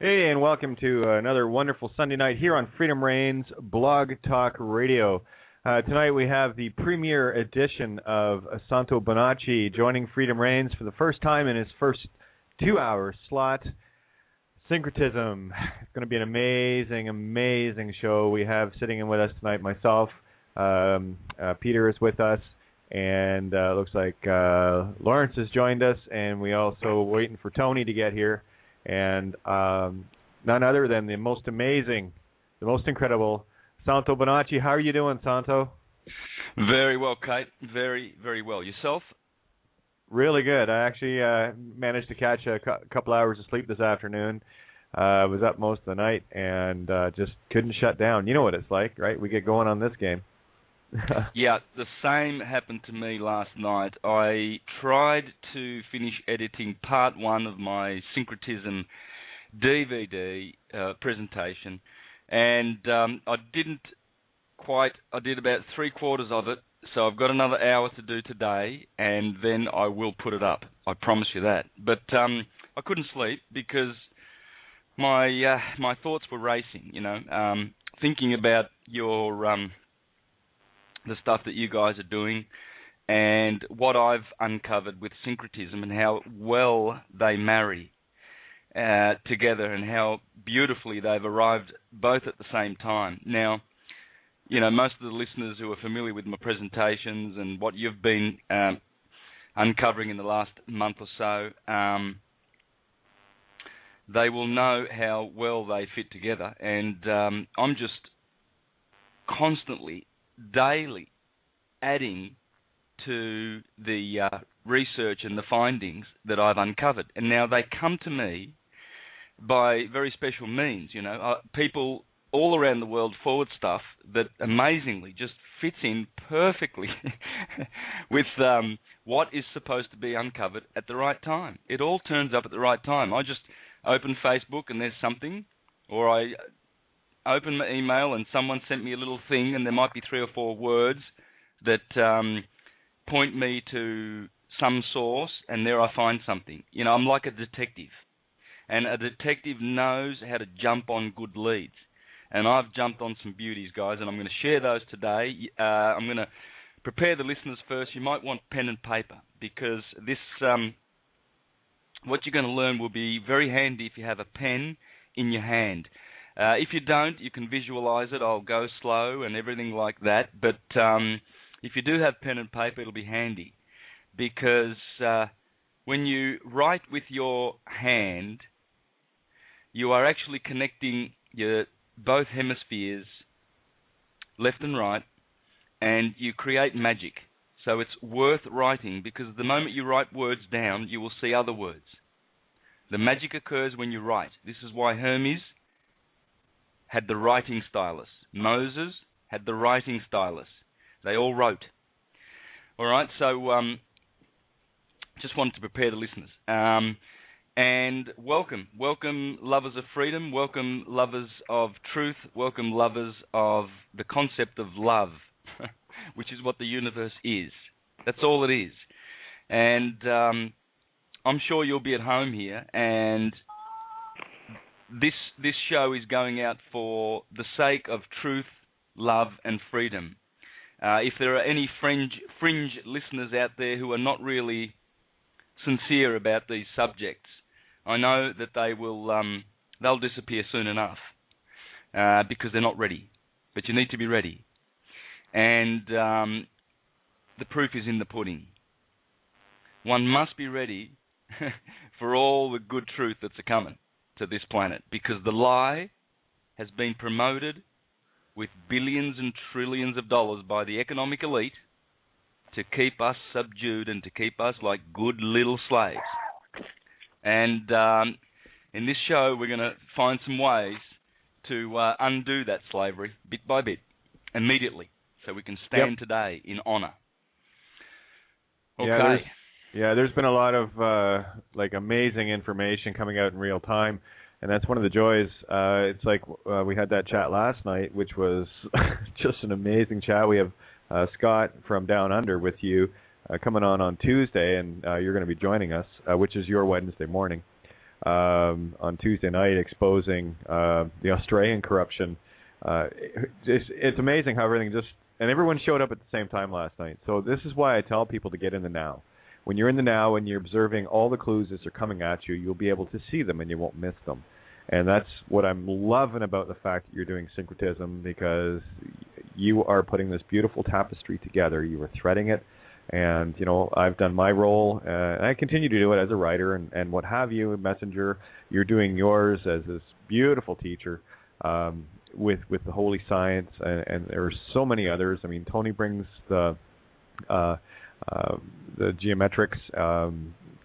Hey, and welcome to another wonderful Sunday night here on Freedom Reigns Blog Talk Radio. Tonight we have the premiere edition of Santos Bonacci joining Freedom Reigns for the first time in his first 2-hour slot. Syncretism. It's going to be an amazing, amazing show. We have sitting in with us tonight myself. Peter is with us, and looks like Lawrence has joined us, and we also waiting for Tony to get here. And none other than the most amazing, the most incredible Santos Bonacci. How are you doing, Santo? Very well, Kate. Very, very well. Yourself? Really good. I actually managed to catch a couple hours of sleep this afternoon. I was up most of the night and just couldn't shut down. You know what it's like, right? We get going on this game. Yeah, the same happened to me last night. I tried to finish editing part 1 of my Syncretism DVD presentation, and I didn't quite. I did about 3/4 of it, so I've got another hour to do today, and then I will put it up. I promise you that. But I couldn't sleep because my thoughts were racing. Thinking about your the stuff that you guys are doing, and what I've uncovered with Syncretism and how well they marry together and how beautifully they've arrived both at the same time. Now, most of the listeners who are familiar with my presentations and what you've been uncovering in the last month or so, they will know how well they fit together. And I'm just constantly, daily adding to the research and the findings that I've uncovered. And now they come to me by very special means. People all around the world forward stuff that amazingly just fits in perfectly with what is supposed to be uncovered at the right time. It all turns up at the right time. I just open Facebook and there's something, or I open my email and someone sent me a little thing and there might be 3 or 4 words that point me to some source, and there I find something. I'm like a detective, and a detective knows how to jump on good leads. And I've jumped on some beauties, guys, and I'm going to share those today. I'm going to prepare the listeners first. You might want pen and paper, because this, what you're going to learn will be very handy if you have a pen in your hand. If you don't, you can visualize it. I'll go slow and everything like that. But if you do have pen and paper, it'll be handy, because when you write with your hand, you are actually connecting your both hemispheres, left and right, and you create magic. So it's worth writing, because the moment you write words down, you will see other words. The magic occurs when you write. This is why Hermes had the writing stylus. Moses had the writing stylus. They all wrote. All right, so just wanted to prepare the listeners. And welcome lovers of freedom, welcome lovers of truth, welcome lovers of the concept of love, which is what the universe is. That's all it is. And I'm sure you'll be at home here, and this show is going out for the sake of truth, love, and freedom. If there are any fringe listeners out there who are not really sincere about these subjects, I know that they'll disappear soon enough because they're not ready. But you need to be ready. And the proof is in the pudding. One must be ready for all the good truth that's a-coming to this planet, because the lie has been promoted with billions and trillions of dollars by the economic elite to keep us subdued and to keep us like good little slaves. And in this show, we're going to find some ways to undo that slavery bit by bit, immediately, so we can stand today in honor. Okay. There's been a lot of amazing information coming out in real time, and that's one of the joys. It's like we had that chat last night, which was just an amazing chat. We have Scott from Down Under with you coming on Tuesday, and you're going to be joining us, which is your Wednesday morning. on Tuesday night exposing the Australian corruption. It's amazing how everything and everyone showed up at the same time last night. So this is why I tell people to get in the now. When you're in the now and you're observing all the clues as they're coming at you, you'll be able to see them and you won't miss them. And that's what I'm loving about the fact that you're doing syncretism, because you are putting this beautiful tapestry together. You are threading it. And, I've done my role, and I continue to do it as a writer and what have you, a messenger. You're doing yours as this beautiful teacher with the holy science, and there are so many others. I mean, Tony brings the geometrics,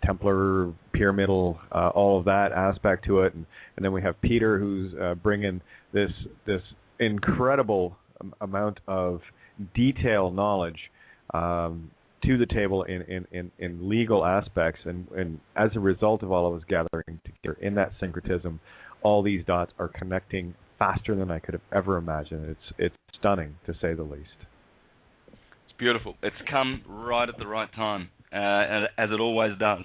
Templar, pyramidal, all of that aspect to it, and then we have Peter, who's bringing this incredible amount of detail knowledge to the table in legal aspects, and as a result of all of us gathering together in that syncretism, all these dots are connecting faster than I could have ever imagined. It's stunning, to say the least. It's beautiful. It's come right at the right time, as it always does.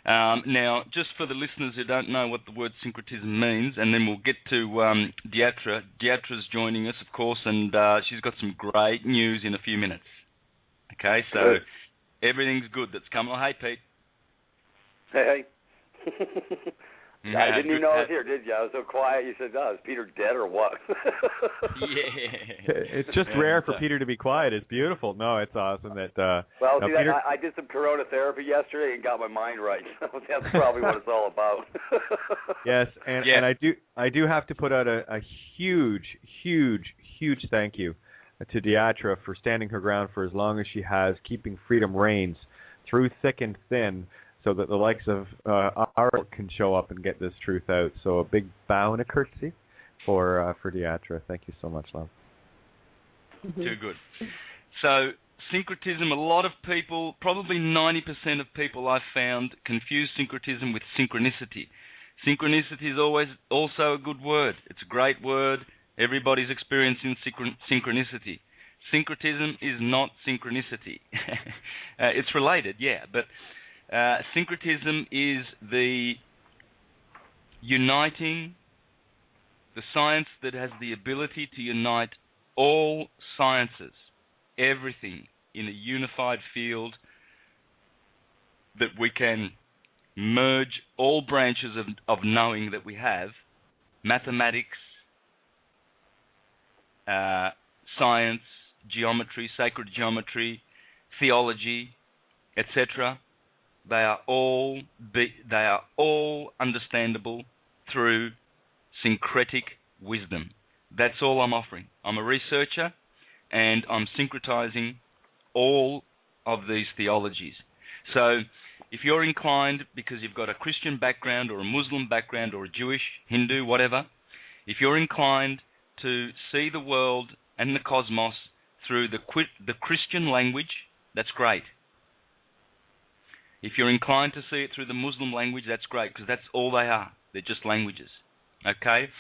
Now, just for the listeners who don't know what the word syncretism means, and then we'll get to Deatra. Deatra's joining us, of course, and she's got some great news in a few minutes. Okay, so everything's good that's coming. Oh, hey, Pete. Hey. I didn't even know I was here, did you? I was so quiet. You said, is Peter dead or what? Yeah. It's just rare for Peter to be quiet. It's beautiful. No, it's awesome that... well, see, Peter... I did some corona therapy yesterday and got my mind right. That's probably what it's all about. Yes, and I do have to put out a huge thank you to Deatra for standing her ground for as long as she has, keeping freedom reigns through thick and thin, so that the likes of our can show up and get this truth out. So a big bow and a curtsy for Deatra. Thank you so much, love. Too good. So syncretism, a lot of people, probably 90% of people I've found, confuse syncretism with synchronicity. Synchronicity is always also a good word. It's a great word. Everybody's experiencing synchronicity. Syncretism is not synchronicity. It's related, yeah, but syncretism is the uniting, the science that has the ability to unite all sciences, everything in a unified field, that we can merge all branches of knowing that we have, mathematics, science, geometry, sacred geometry, theology, etc. They are all understandable through syncretic wisdom. That's all I'm offering. I'm a researcher, and I'm syncretizing all of these theologies. So if you're inclined, because you've got a Christian background or a Muslim background or a Jewish, Hindu, whatever, if you're inclined to see the world and the cosmos through the Christian language, that's great. If you're inclined to see it through the Muslim language, that's great, because that's all they are. They're just languages. Okay?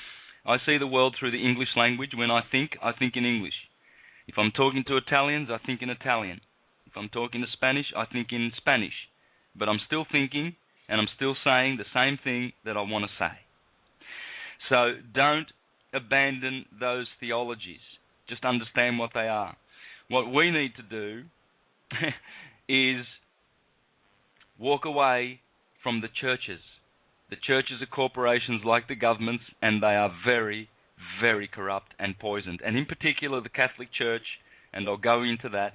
I see the world through the English language. When I think in English. If I'm talking to Italians, I think in Italian. If I'm talking to Spanish, I think in Spanish. But I'm still thinking, and I'm still saying the same thing that I want to say. So don't abandon those theologies. Just understand what they are. What we need to do is walk away from the churches. The churches are corporations like the governments, and they are very, very corrupt and poisoned. And in particular, the Catholic Church, and I'll go into that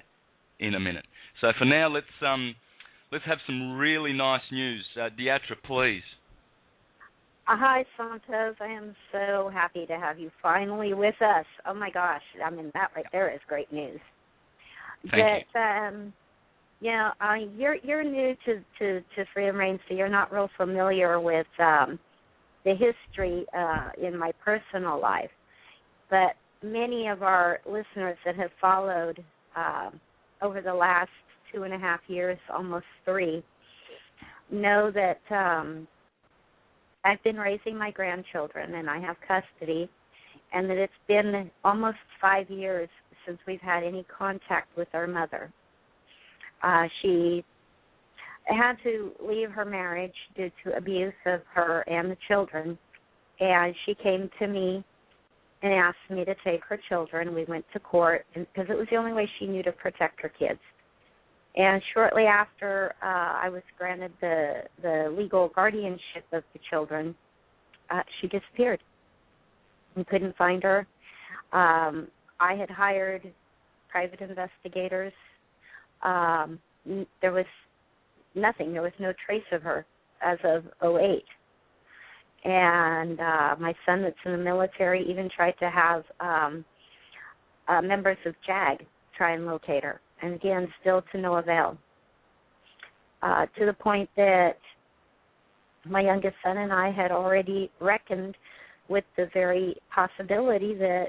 in a minute. So for now, let's have some really nice news. Deatra, please. Hi, Santos. I am so happy to have you finally with us. Oh, my gosh. I mean, that right there is great news. Thank you. You're new to Freedom Reigns, so you're not real familiar with the history in my personal life. But many of our listeners that have followed over the last 2.5 years, almost 3, know that I've been raising my grandchildren, and I have custody, and that it's been almost 5 years since we've had any contact with our mother. She had to leave her marriage due to abuse of her and the children, and she came to me and asked me to take her children. We went to court because it was the only way she knew to protect her kids. And shortly after I was granted the legal guardianship of the children, she disappeared. We couldn't find her. I had hired private investigators. There was nothing. There was no trace of her as of '08. And my son that's in the military even tried to have members of JAG try and locate her. And again, still to no avail. To the point that my youngest son and I had already reckoned with the very possibility that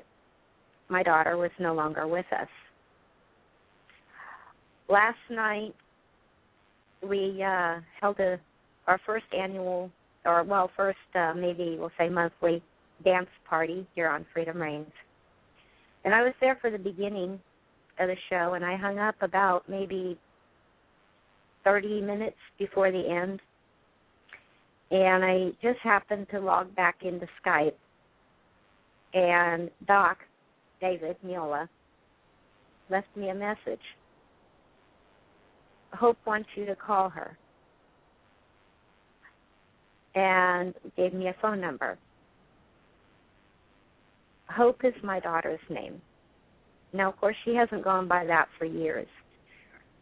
my daughter was no longer with us. Last night, we held our first annual, maybe we'll say monthly dance party here on Freedom Reigns. And I was there for the beginning of the show, and I hung up about maybe 30 minutes before the end. And I just happened to log back into Skype, and David Miola, left me a message. Hope wants you to call her, and gave me a phone number. Hope is my daughter's name. Now, of course, she hasn't gone by that for years.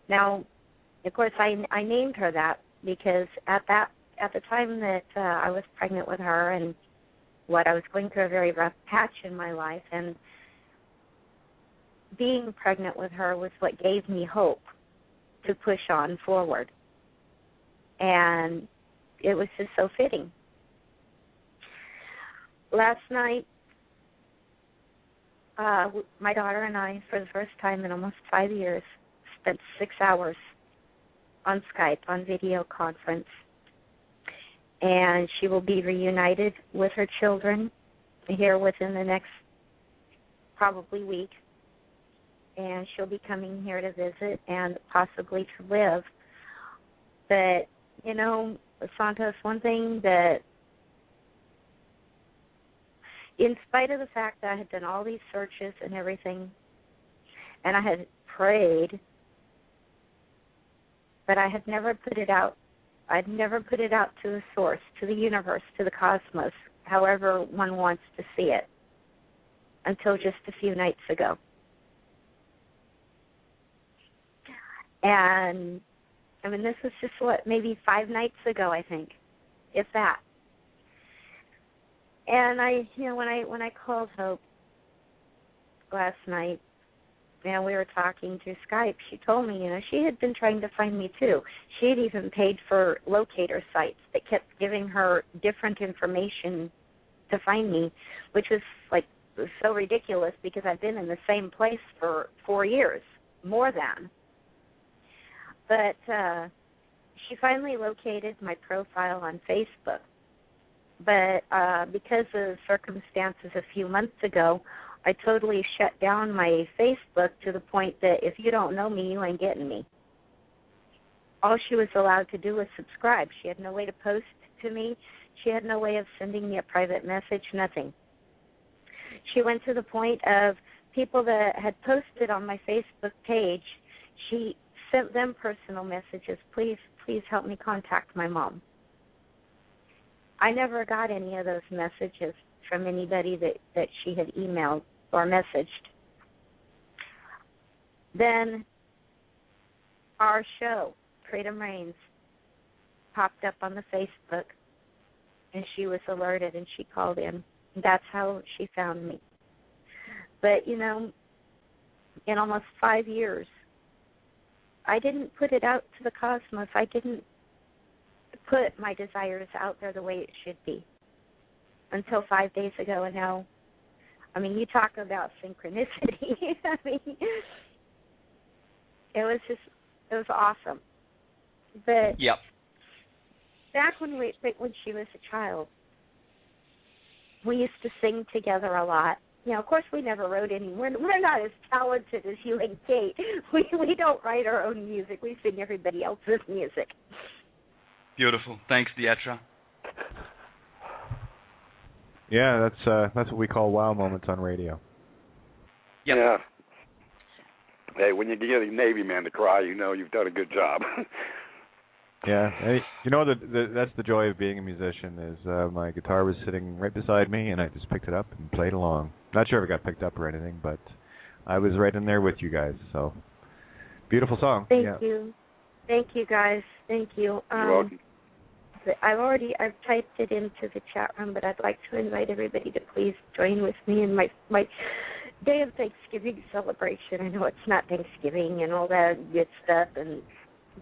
Now, of course, I named her that because at the time that I was pregnant with her, and I was going through a very rough patch in my life, and being pregnant with her was what gave me hope to push on forward. And it was just so fitting. Last night, my daughter and I, for the first time in almost 5 years, spent 6 hours on Skype, on video conference. And she will be reunited with her children here within the next probably week. And she'll be coming here to visit and possibly to live. But, you know, Santos, one thing that, in spite of the fact that I had done all these searches and everything, and I had prayed, but I had never put it out. I'd never put it out to the source, to the universe, to the cosmos, however one wants to see it, until just a few nights ago. And, I mean, this was just, maybe 5 nights ago, I think, if that. And when I called Hope last night, and we were talking through Skype, she told me, she had been trying to find me too. She had even paid for locator sites that kept giving her different information to find me, which was so ridiculous because I've been in the same place for 4 years, more than. But she finally located my profile on Facebook. But because of circumstances a few months ago, I totally shut down my Facebook to the point that if you don't know me, you ain't getting me. All she was allowed to do was subscribe. She had no way to post to me. She had no way of sending me a private message, nothing. She went to the point of people that had posted on my Facebook page, she sent them personal messages, please help me contact my mom. I never got any of those messages from anybody that she had emailed or messaged. Then our show, Freedom Reigns, popped up on the Facebook, and she was alerted, and she called in. That's how she found me. But, in almost 5 years, I didn't put it out to the cosmos. I didn't put my desires out there the way it should be until 5 days ago. And now, you talk about synchronicity. It was awesome. But yep. Back when she was a child, we used to sing together a lot. of course, we never wrote any. We're not as talented as you and Kate. We don't write our own music. We sing everybody else's music. Beautiful. Thanks, Deatra. Yeah, that's what we call wow moments on radio. Yep. Yeah. Hey, when you get a Navy man to cry, you know you've done a good job. Yeah, you know that's the joy of being a musician. Is my guitar was sitting right beside me, and I just picked it up and played along. Not sure if it got picked up or anything, but I was right in there with you guys. So beautiful song. Thank you, guys. Thank you. You're welcome. I've typed it into the chat room, but I'd like to invite everybody to please join with me in my Day of Thanksgiving celebration. I know it's not Thanksgiving and all that good stuff,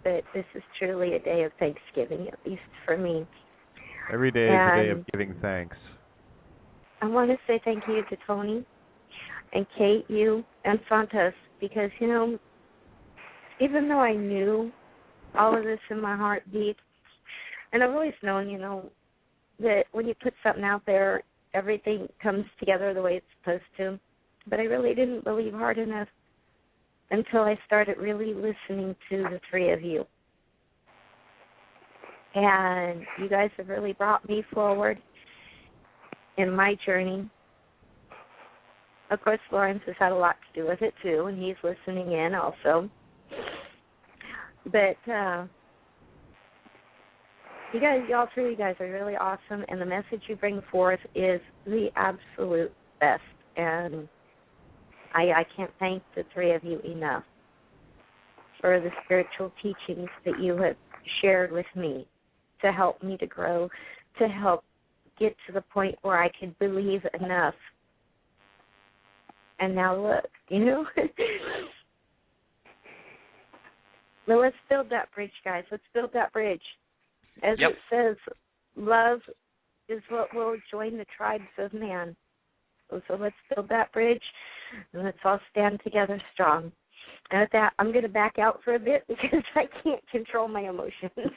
but this is truly a day of Thanksgiving, at least for me. Every day is a day of giving thanks. I want to say thank you to Tony and Kate, you, and Santos, because, even though I knew all of this in my heart deep, and I've always known, that when you put something out there, everything comes together the way it's supposed to. But I really didn't believe hard enough until I started really listening to the three of you. And you guys have really brought me forward in my journey. Of course, Lawrence has had a lot to do with it, too, and he's listening in also. But all three of you guys are really awesome, and the message you bring forth is the absolute best. And I can't thank the three of you enough for the spiritual teachings that you have shared with me to help me to grow, to help get to the point where I can believe enough. And now look, Well, let's build that bridge, guys. Let's build that bridge. As it says, love is what will join the tribes of man. So let's build that bridge, and let's all stand together strong. And with that, I'm going to back out for a bit because I can't control my emotions.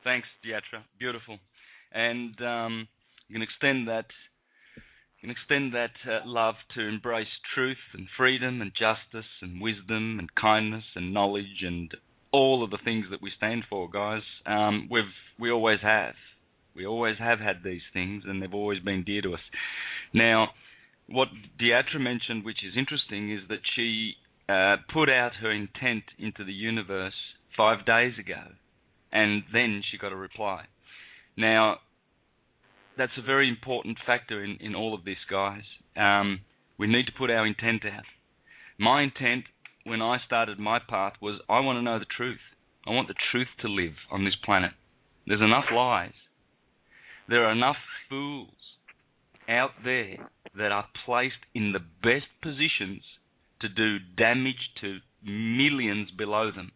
Thanks, Deatra. Beautiful. And you can extend that. Love to embrace truth and freedom and justice and wisdom and kindness and knowledge and all of the things that we stand for, guys. We always have. We always have had these things, and they've always been dear to us. Now, what Deatra mentioned, which is interesting, is that she put out her intent into the universe 5 days ago, and then she got a reply. Now, that's a very important factor in all of this, guys. We need to put our intent out. My intent, when I started my path, was I want to know the truth. I want the truth to live on this planet. There's enough lies. There are enough fools out there that are placed in the best positions to do damage to millions below them.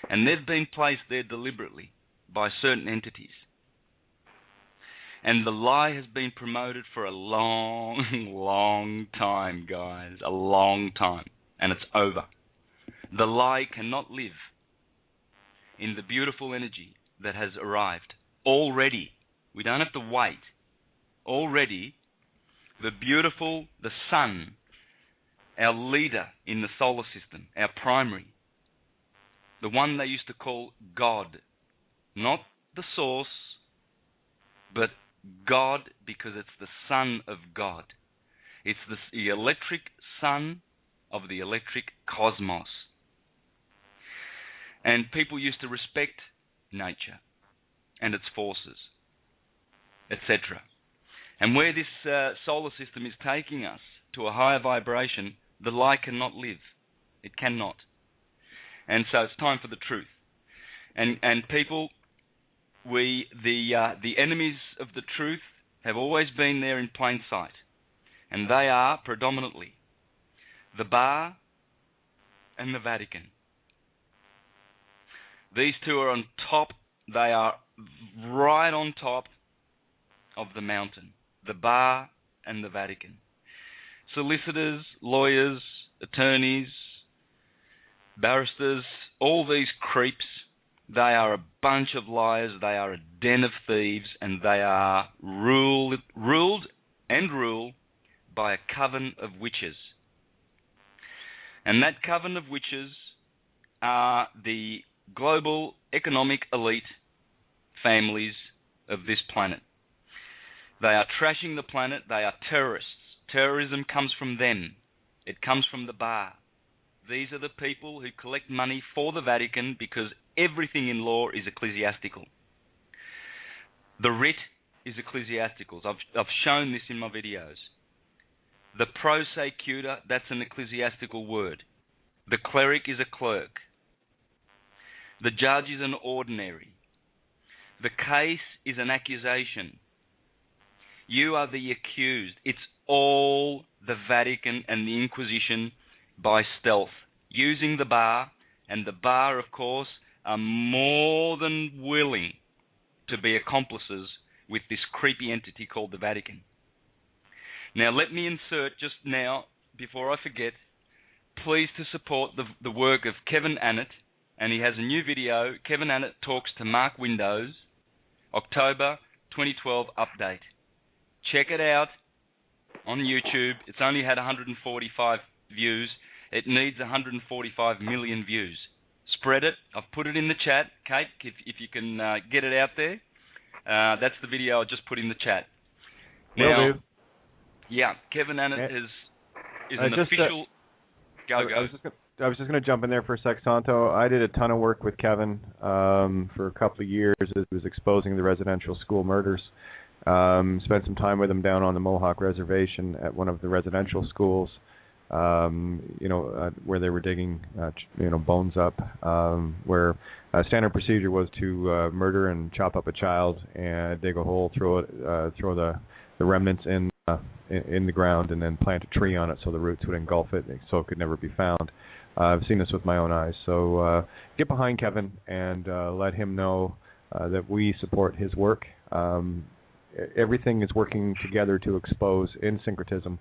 And they've been placed there deliberately by certain entities. And the lie has been promoted for a long, long time, guys. A long time. And it's over. The lie cannot live in the beautiful energy that has arrived already. We don't have to wait. Already, the sun, our leader in the solar system, our primary, the one they used to call God, not the source, but God, because it's the Son of God. It's the electric sun of the electric cosmos. And people used to respect nature and its forces, etc. And where this solar system is taking us to a higher vibration, the lie cannot live. It cannot. And so it's time for the truth. And people, the enemies of the truth have always been there in plain sight. And they are predominantly the Bar and the Vatican. These two are on top. They are right on top of the mountain. The Bar and the Vatican. Solicitors, lawyers, attorneys, barristers, all these creeps, they are a bunch of liars, they are a den of thieves, and they are ruled and rule by a coven of witches. And that coven of witches are the global economic elite families of this planet. They are trashing the planet. They are terrorists. Terrorism comes from them. It comes from the bar. These are the people who collect money for the Vatican because everything in law is ecclesiastical. The writ is ecclesiastical. I've shown this in my videos. The prosecutor, that's an ecclesiastical word. The cleric is a clerk. The judge is an ordinary. The case is an accusation. You are the accused. It's all the Vatican and the Inquisition by stealth, using the bar, and the bar, of course, are more than willing to be accomplices with this creepy entity called the Vatican. Now, let me insert just now, before I forget, please to support the work of Kevin Annett, and he has a new video, Kevin Annett Talks to Mark Windows, October 2012 update. Check it out on YouTube. It's only had 145 views. It needs 145 million views. Spread it. I've put it in the chat, Kate, if you can get it out there. That's the video I just put in the chat. Now, yeah, Kevin Annett is an official... Go. I was just going to jump in there for a sec, Santo. I did a ton of work with Kevin for a couple of years as he was exposing the residential school murders. Spent some time with him down on the Mohawk Reservation at one of the residential schools, where they were digging, bones up, where standard procedure was to murder and chop up a child and dig a hole, throw the remnants in the ground, and then plant a tree on it so the roots would engulf it, so it could never be found. I've seen this with my own eyes. So get behind Kevin and let him know that we support his work. Everything is working together to expose in syncretism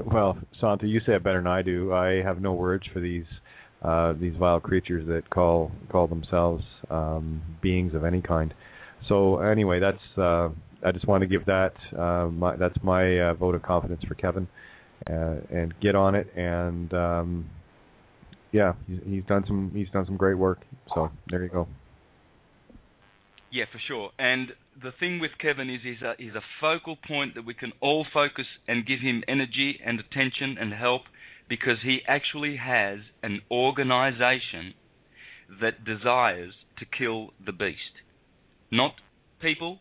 well, Santa, you say it better than I do. I have no words for these vile creatures that call themselves beings of any kind. So anyway, that's I just want to give that that's my vote of confidence for Kevin, and get on it. And yeah, he's done some great work. So there you go. Yeah, for sure. And the thing with Kevin is he's a focal point that we can all focus and give him energy and attention and help, because he actually has an organization that desires to kill the beast. Not people,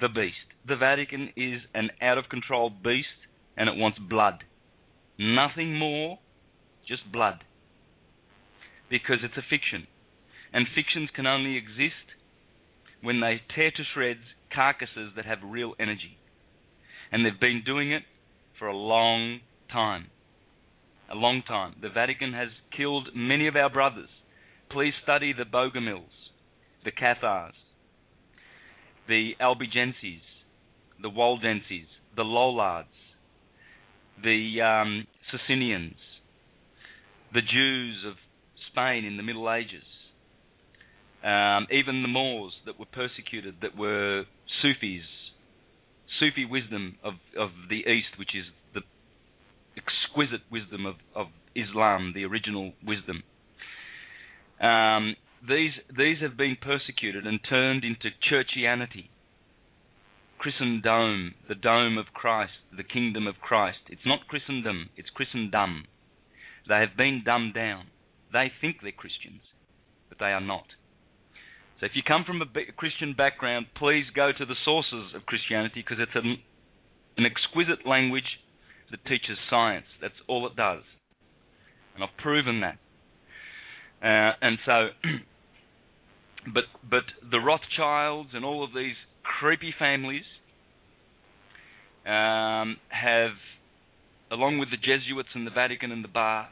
the beast. The Vatican is an out-of-control beast, and it wants blood. Nothing more, just blood. Because it's a fiction. And fictions can only exist when they tear to shreds carcasses that have real energy. And they've been doing it for a long time. A long time. The Vatican has killed many of our brothers. Please study the Bogomils, the Cathars, the Albigenses, the Waldenses, the Lollards, the Socinians, the Jews of Spain in the Middle Ages, even the Moors that were persecuted, that were Sufis, Sufi wisdom of the East, which is the exquisite wisdom of Islam, the original wisdom. These have been persecuted and turned into churchianity. Christendom, the dome of Christ, the kingdom of Christ. It's not Christendom, it's Christendom. They have been dumbed down. They think they're Christians, but they are not. So if you come from a Christian background, please go to the sources of Christianity, because it's an exquisite language that teaches science. That's all it does. And I've proven that. And so, but the Rothschilds and all of these creepy families have, along with the Jesuits and the Vatican and the Bar,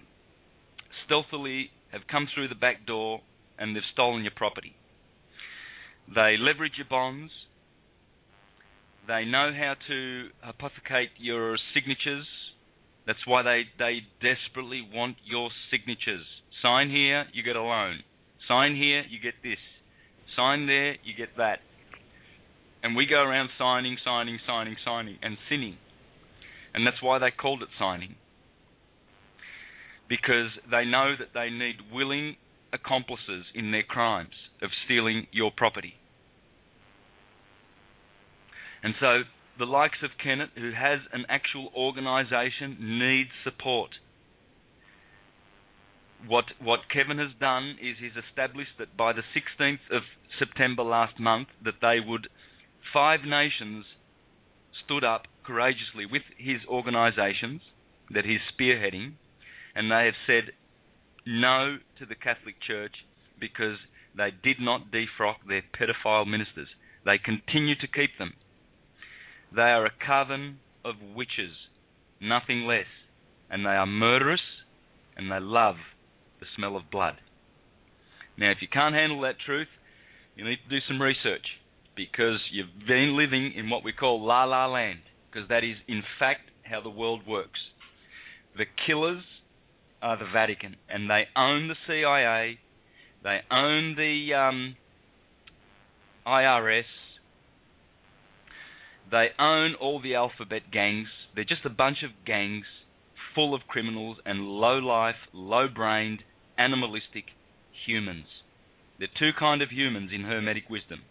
stealthily have come through the back door and they've stolen your property. They leverage your bonds. They know how to hypothecate your signatures. That's why they desperately want your signatures. Sign here, you get a loan. Sign here, you get this. Sign there, you get that. And we go around signing, and sinning. And that's why they called it signing. Because they know that they need willing accomplices in their crimes of stealing your property. And so the likes of Kenneth, who has an actual organisation, needs support. What Kevin has done is he's established that by the 16th of September last month, that 5 nations stood up courageously with his organisations that he's spearheading, and they have said no to the Catholic Church because they did not defrock their pedophile ministers. They continue to keep them. They are a coven of witches, nothing less, and they are murderous, and they love the smell of blood. Now, if you can't handle that truth, you need to do some research, because you've been living in what we call la-la land, because that is, in fact, how the world works. The killers are the Vatican, and they own the CIA, they own the IRS, they own all the alphabet gangs. They're just a bunch of gangs full of criminals and low-life, low-brained, animalistic humans. There are 2 kinds of humans in Hermetic wisdom.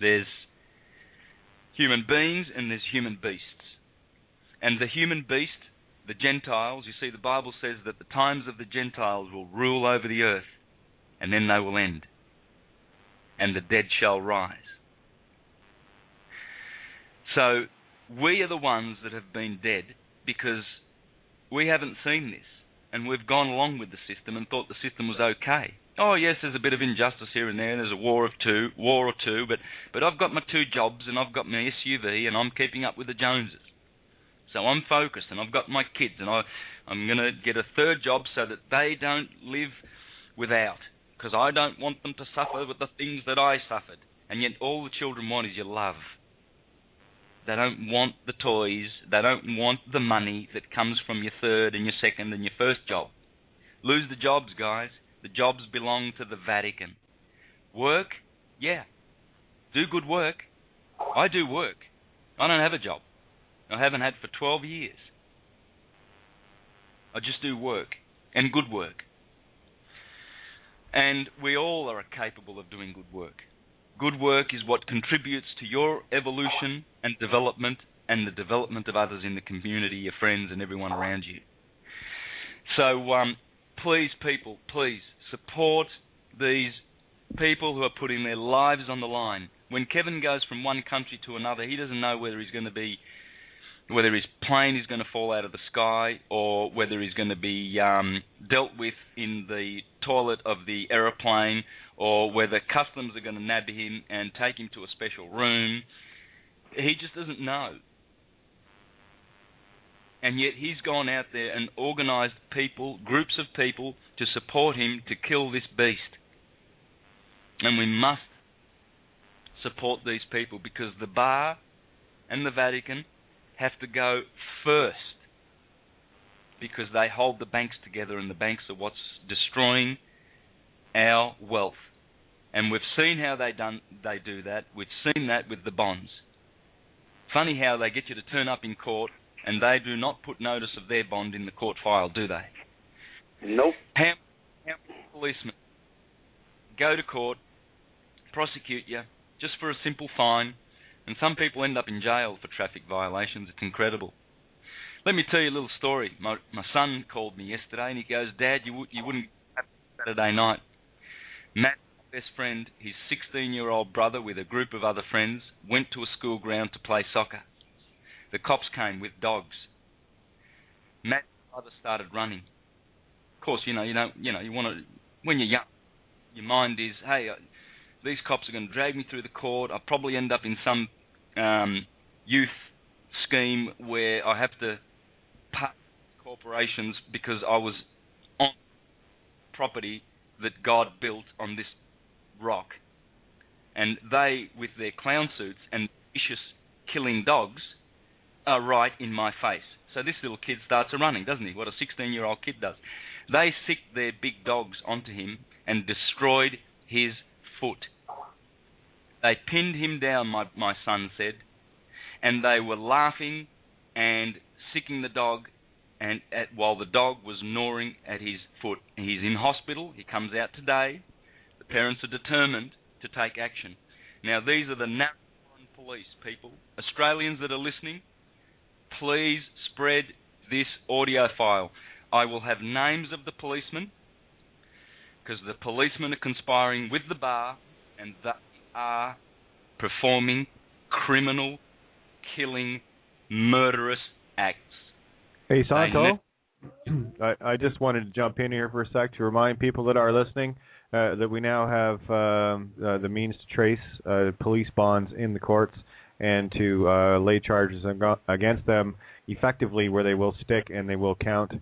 There's human beings and there's human beasts. And the human beast, the Gentiles, you see, the Bible says that the times of the Gentiles will rule over the earth, and then they will end, and the dead shall rise. So we are the ones that have been dead because we haven't seen this, and we've gone along with the system and thought the system was okay. Oh yes, there's a bit of injustice here and there, there's a war or two, but I've got my 2 jobs and I've got my SUV and I'm keeping up with the Joneses. So I'm focused, and I've got my kids, and I'm going to get a 3rd job so that they don't live without, because I don't want them to suffer with the things that I suffered. And yet all the children want is your love. They don't want the toys. They don't want the money that comes from your 3rd and your 2nd and your 1st job. Lose the jobs, guys. The jobs belong to the Vatican. Work? Yeah. Do good work. I do work. I don't have a job. I haven't had for 12 years. I just do work, and good work. And we all are capable of doing good work. Good work is what contributes to your evolution and development, and the development of others in the community, your friends and everyone around you. So please, people, please support these people who are putting their lives on the line. When Kevin goes from one country to another, he doesn't know whether his plane is going to fall out of the sky, or whether he's going to be dealt with in the toilet of the aeroplane, or whether customs are going to nab him and take him to a special room. He just doesn't know. And yet he's gone out there and organised people, groups of people, to support him to kill this beast. And we must support these people, because the bar and the Vatican have to go first, because they hold the banks together, and the banks are what's destroying our wealth. And we've seen how they do that. We've seen that with the bonds. Funny how they get you to turn up in court, and they do not put notice of their bond in the court file, do they? Nope. How policemen go to court, prosecute you just for a simple fine, and some people end up in jail for traffic violations. It's incredible. Let me tell you a little story. My son called me yesterday, and he goes, "Dad, you wouldn't have Saturday night. Matt, my best friend, his 16-year-old brother with a group of other friends went to a school ground to play soccer. The cops came with dogs. Matt's brother started running. Of course, you want to, when you're young, your mind is, hey, these cops are going to drag me through the court. I'll probably end up in some youth scheme where I have to pay corporations because I was on property that God built on this rock. And they, with their clown suits and vicious killing dogs, are right in my face. So this little kid starts running, doesn't he? What a 16-year-old kid does. They sicked their big dogs onto him and destroyed his foot. They pinned him down, my son said, and they were laughing and sicking the dog, and while the dog was gnawing at his foot. He's in hospital. He comes out today. The parents are determined to take action. Now, these are the Narrabeen police, people. Australians that are listening, please spread this audio file. I will have names of the policemen, because the policemen are conspiring with the bar, and they are performing criminal, killing, murderous acts. Hey, Santo, I just wanted to jump in here for a sec to remind people that are listening that we now have the means to trace police bonds in the courts and to lay charges against them effectively where they will stick and they will count.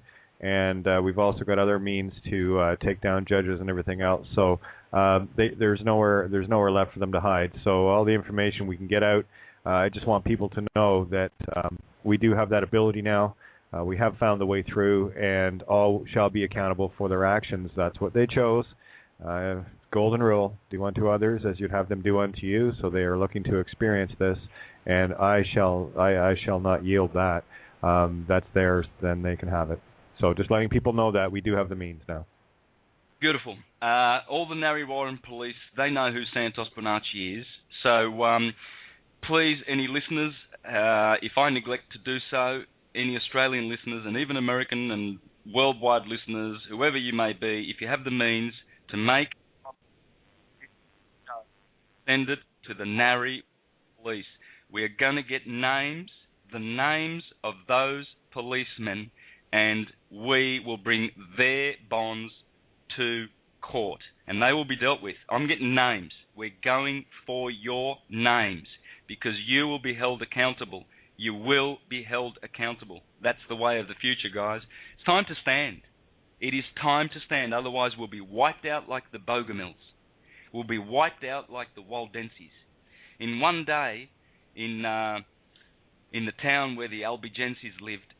And we've also got other means to take down judges and everything else. So there's nowhere left for them to hide. So all the information we can get out, I just want people to know that we do have that ability now. We have found the way through, and all shall be accountable for their actions. That's what they chose. Golden rule: do unto others as you'd have them do unto you. So they are looking to experience this, and I shall not yield that. That's theirs. Then they can have it. So just letting people know that we do have the means now. Beautiful. All the Narrabeen police, they know who Santos Bonacci is. So please, any listeners, if I neglect to do so, any Australian listeners and even American and worldwide listeners, whoever you may be, if you have the means to make, send it to the Narrabeen police. We are going to get names, the names of those policemen, and we will bring their bonds to court, and they will be dealt with. I'm getting names. We're going for your names, because you will be held accountable. You will be held accountable. That's the way of the future, guys. It's time to stand. It is time to stand. Otherwise, we'll be wiped out like the Bogomils. We'll be wiped out like the Waldenses. In one day, in the town where the Albigenses lived,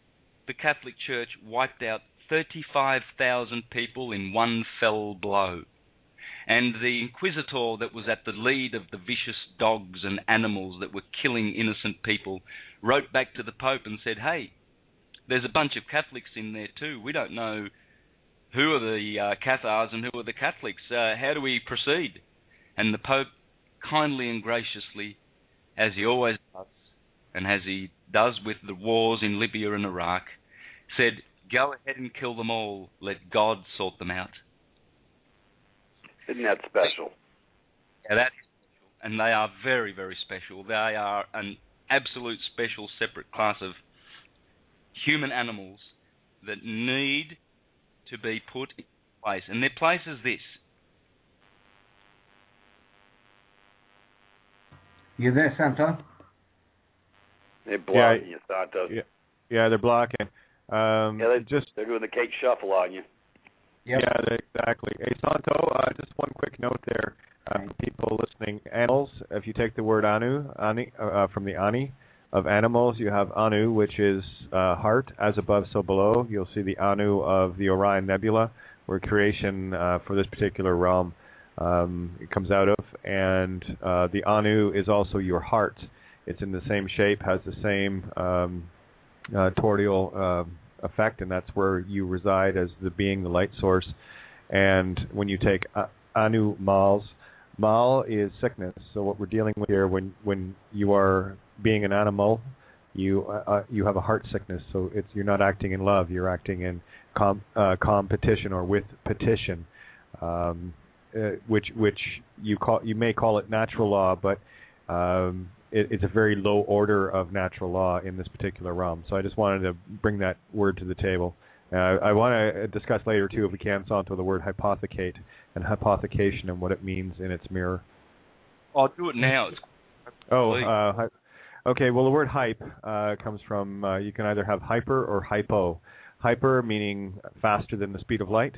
the Catholic Church wiped out 35,000 people in one fell blow. And the inquisitor that was at the lead of the vicious dogs and animals that were killing innocent people wrote back to the Pope and said, hey, there's a bunch of Catholics in there too. We don't know who are the Cathars and who are the Catholics. How do we proceed? And the Pope kindly and graciously, as he always does, and as he does with the wars in Libya and Iraq, said, go ahead and kill them all. Let God sort them out. Isn't that special? Yeah, that is special. And they are very, very special. They are an absolute special separate class of human animals that need to be put in place. And their place is this. You there, Santo? They're blocking you, Santos. Yeah, they're blocking. They're doing the cake shuffle on you. Yep. Yeah, exactly. Hey, Santo, just one quick note there for people listening. Animals, if you take the word anu from the ani of animals, you have anu, which is heart, as above, so below. You'll see the anu of the Orion Nebula, where creation for this particular realm it comes out of. And the anu is also your heart. It's in the same shape, has the same tortial effect, and that's where you reside as the being, the light source. And when you take anu mals, mal is sickness. So what we're dealing with here, when you are being an animal, you have a heart sickness. So you're not acting in love, you're acting in competition or with petition, which you may call it natural law, but it's a very low order of natural law in this particular realm. So I just wanted to bring that word to the table. I want to discuss later, too, if we can, Santo, the word hypothecate and hypothecation and what it means in its mirror. I'll do it now. Okay, well, the word hype comes from, you can either have hyper or hypo. Hyper meaning faster than the speed of light,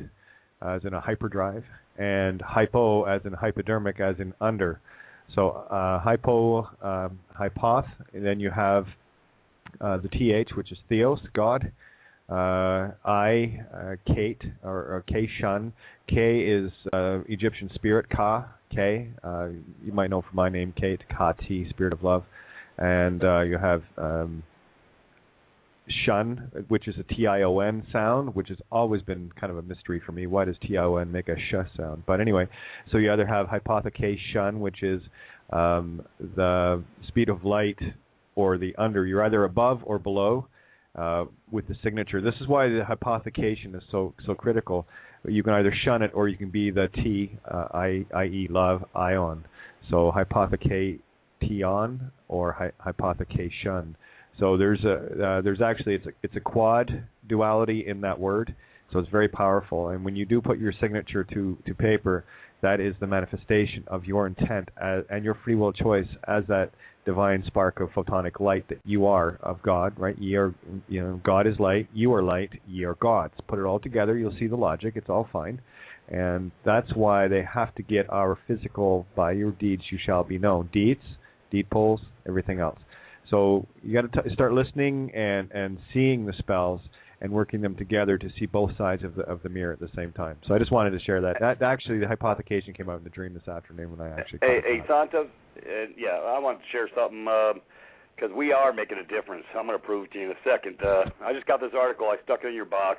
as in a hyperdrive, and hypo as in hypodermic, as in under. So hypo, hypoth, and then you have the th, which is theos, God. Kate, or K Shun. K is Egyptian spirit, Ka, K. You might know from my name, Kate, Ka T, spirit of love. And you have Shun, which is a T-I-O-N sound, which has always been kind of a mystery for me. Why does T-I-O-N make a sh sound? But anyway, so you either have hypotheke Shun, which is the speed of light, or the under. You're either above or below with the signature. This is why the hypothecation is so critical. You can either shun it, or you can be the T, i.e. love, ion. So hypotheke tion or hypothecation. So there's actually it's a quad duality in that word. So it's very powerful. And when you do put your signature to paper, that is the manifestation of your intent and your free will choice as that divine spark of photonic light that you are of God, right? Ye are, God is light, you are light, ye are gods. Put it all together, you'll see the logic. It's all fine. And that's why they have to get our physical, by your deeds you shall be known. Deed polls, everything else. So you got to start listening and seeing the spells and working them together to see both sides of the mirror at the same time. So I just wanted to share that. That actually, the hypothecation came out in the dream this afternoon when I actually. Hey, Santos. Yeah, I want to share something because we are making a difference. I'm going to prove to you in a second. I just got this article. I stuck it in your box.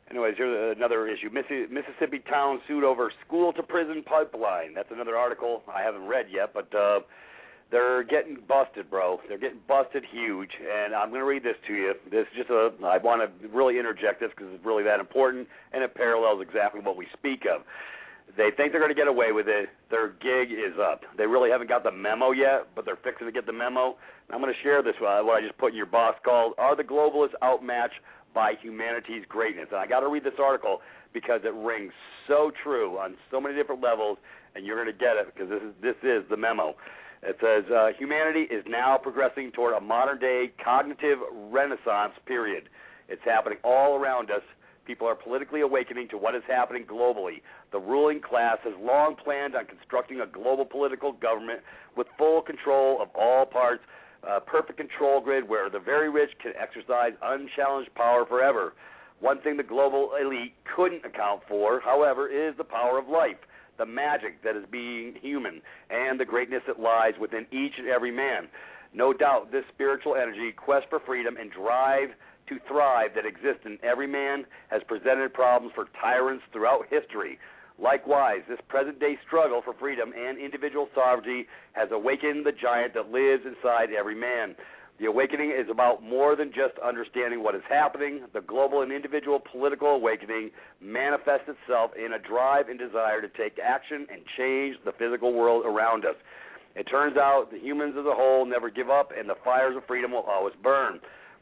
Anyways, here's another issue. Mississippi town sued over school-to-prison pipeline. That's another article I haven't read yet, but they're getting busted, bro. They're getting busted huge, and I'm going to read this to you. This is just I want to really interject this because it's really that important, and it parallels exactly what we speak of. They think they're going to get away with it. Their gig is up. They really haven't got the memo yet, but they're fixing to get the memo. And I'm going to share this, what I just put in your box called, Are the Globalists Outmatched by Humanity's Greatness? And I got to read this article because it rings so true on so many different levels, and you're going to get it because this is the memo. It says, humanity is now progressing toward a modern-day cognitive renaissance period. It's happening all around us. People are politically awakening to what is happening globally. The ruling class has long planned on constructing a global political government with full control of all parts, perfect control grid where the very rich can exercise unchallenged power forever. One thing the global elite couldn't account for, however, is the power of life, the magic that is being human, and the greatness that lies within each and every man. No doubt this spiritual energy, quest for freedom, and drive to thrive that exists in every man has presented problems for tyrants throughout history. Likewise, this present-day struggle for freedom and individual sovereignty has awakened the giant that lives inside every man. The awakening is about more than just understanding what is happening. The global and individual political awakening manifests itself in a drive and desire to take action and change the physical world around us. It turns out the humans as a whole never give up, and the fires of freedom will always burn.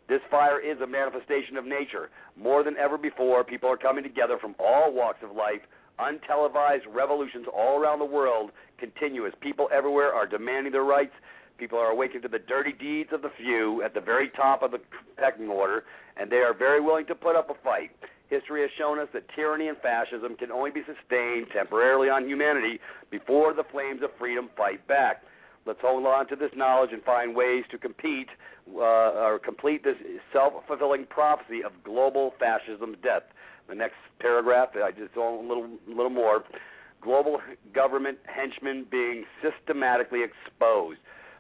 This fire is a manifestation of nature. More than ever before, people are coming together from all walks of life. Untelevised revolutions all around the world continue as people everywhere are demanding their rights. People are awakened to the dirty deeds of the few at the very top of the pecking order, and they are very willing to put up a fight. History has shown us that tyranny and fascism can only be sustained temporarily on humanity before the flames of freedom fight back. Let's hold on to this knowledge and find ways to complete this self-fulfilling prophecy of global fascism's death. The next paragraph, I just saw a little more. Global government henchmen being systematically exposed.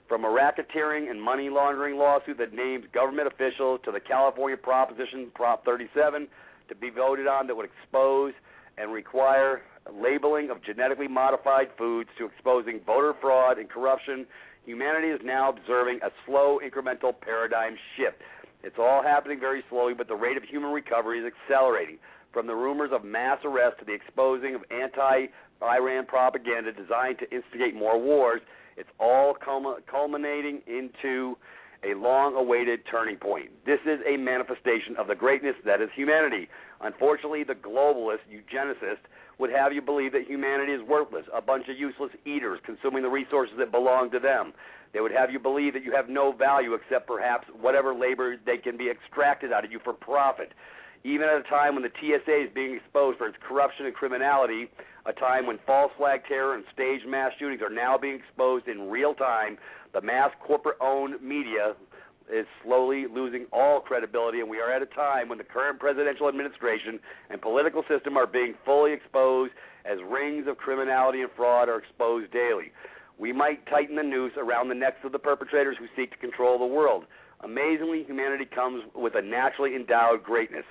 From a racketeering and money laundering lawsuit that names government officials to the California Proposition, Prop 37, to be voted on that would expose and require labeling of genetically modified foods to exposing voter fraud and corruption, humanity is now observing a slow incremental paradigm shift. It's all happening very slowly, but the rate of human recovery is accelerating. From the rumors of mass arrests to the exposing of anti-Iran propaganda designed to instigate more wars, it's all culminating into a long-awaited turning point. This is a manifestation of the greatness that is humanity. Unfortunately, the globalist eugenicist would have you believe that humanity is worthless, a bunch of useless eaters consuming the resources that belong to them. They would have you believe that you have no value except perhaps whatever labor they can be extracted out of you for profit. Even at a time when the TSA is being exposed for its corruption and criminality, a time when false flag terror and staged mass shootings are now being exposed in real time, the mass corporate-owned media is slowly losing all credibility, and we are at a time when the current presidential administration and political system are being fully exposed as rings of criminality and fraud are exposed daily. We might tighten the noose around the necks of the perpetrators who seek to control the world. Amazingly, humanity comes with a naturally endowed greatness.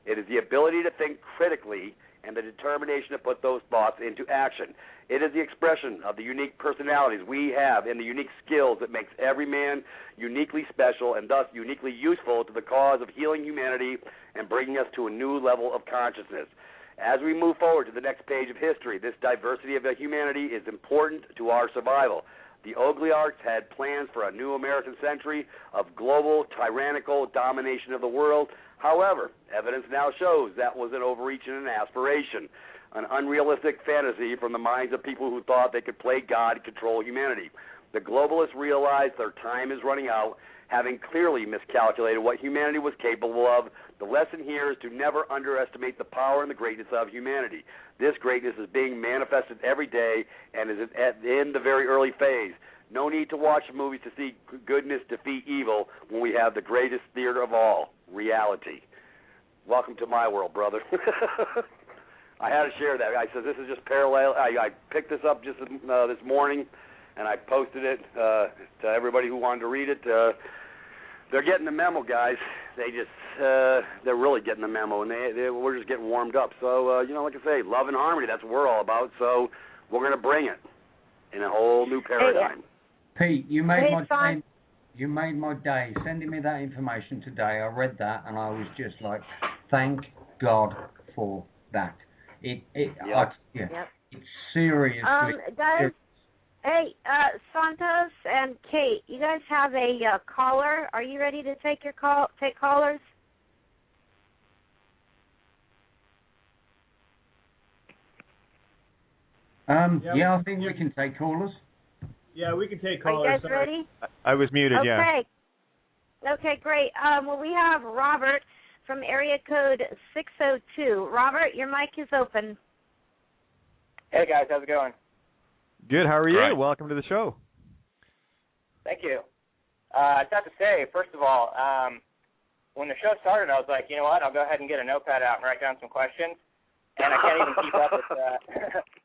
It is the ability to think critically and the determination to put those thoughts into action. It is the expression of the unique personalities we have and the unique skills that makes every man uniquely special and thus uniquely useful to the cause of healing humanity and bringing us to a new level of consciousness. As we move forward to the next page of history, this diversity of humanity is important to our survival. The Ogliarchs had plans for a new American century of global, tyrannical domination of the world. However, evidence now shows that was an overreach and an aspiration, an unrealistic fantasy from the minds of people who thought they could play God and control humanity. The globalists realized their time is running out, having clearly miscalculated what humanity was capable of. The lesson here is to never underestimate the power and the greatness of humanity. This greatness is being manifested every day and is in the very early phase. No need to watch movies to see goodness defeat evil when we have the greatest theater of all, reality. Welcome to my world, brother. I had to share that. I said this is just parallel. I picked this up just this morning, and I posted it to everybody who wanted to read it. They're getting the memo, guys. They're really getting the memo, and we're just getting warmed up. So, like I say, love and harmony, that's what we're all about. So we're going to bring it in a whole new paradigm. Pete, you made my day. You made my day. Sending me that information today, I read that, and I was just like, thank God for that. It's seriously. Guys, hey, Santos and Kate, you guys have a caller. Are you ready to take callers? Yeah, I think we can take callers. Yeah, we can take callers. Are you guys ready? I was muted, yeah. Okay, great. Well, we have Robert from area code 602. Robert, your mic is open. Hey, guys. How's it going? Good. How are you? Right. Welcome to the show. Thank you. I just have to say, first of all, when the show started, I was like, you know what? I'll go ahead and get a notepad out and write down some questions. And I can't even keep up with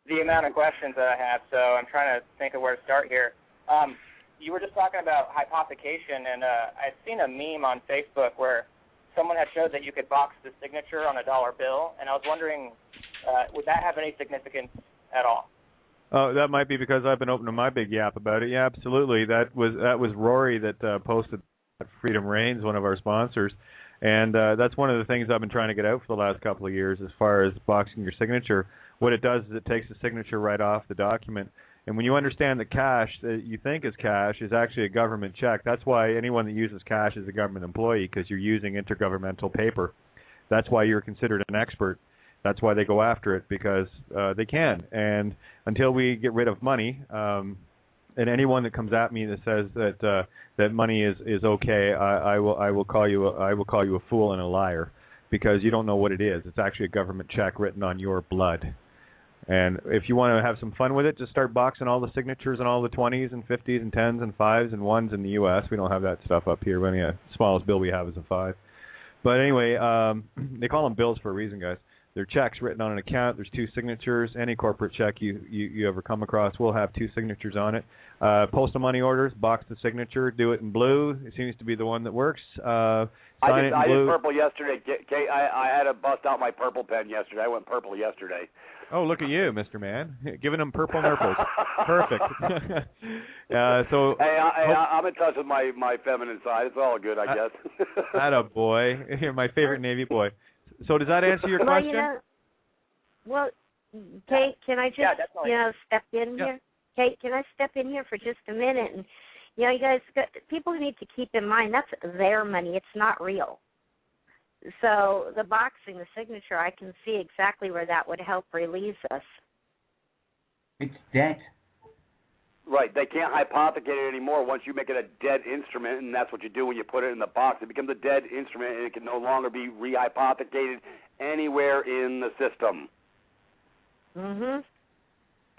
the amount of questions that I have, so I'm trying to think of where to start here. You were just talking about hypothecation, and I'd seen a meme on Facebook where someone had showed that you could box the signature on a dollar bill, and I was wondering, would that have any significance at all? Oh, that might be because I've been opening my big yap about it. Yeah, absolutely. That was Rory that posted Freedom Reigns, one of our sponsors. And that's one of the things I've been trying to get out for the last couple of years as far as boxing your signature. What it does is it takes the signature right off the document. And when you understand that cash that you think is cash is actually a government check, that's why anyone that uses cash is a government employee, because you're using intergovernmental paper. That's why you're considered an expert. That's why they go after it, because they can. And until we get rid of money, and anyone that comes at me that says that money is okay, I will call you a fool and a liar, because you don't know what it is. It's actually a government check written on your blood. And if you want to have some fun with it, just start boxing all the signatures and all the 20s and 50s and 10s and 5s and 1s in the U.S. We don't have that stuff up here. The smallest bill we have is a 5. But anyway, they call them bills for a reason, guys. They're checks written on an account. There's 2 signatures. Any corporate check you ever come across will have 2 signatures on it. Postal money orders, box the signature, do it in blue. It seems to be the one that works. I did purple yesterday. I had to bust out my purple pen yesterday. I went purple yesterday. Oh, look at you, Mr. Man, giving them purple nurples. Perfect. So hey, I'm in touch with my feminine side. It's all good, I guess. Attaboy. You're my favorite Navy boy. So does that answer your question? Kate, can I just step in here? Kate, can I step in here for just a minute? And you guys, people need to keep in mind that's their money. It's not real. So the boxing, the signature, I can see exactly where that would help release us. It's debt. Right. They can't hypothecate it anymore once you make it a dead instrument, and that's what you do when you put it in the box. It becomes a dead instrument, and it can no longer be rehypothecated anywhere in the system. Mhm.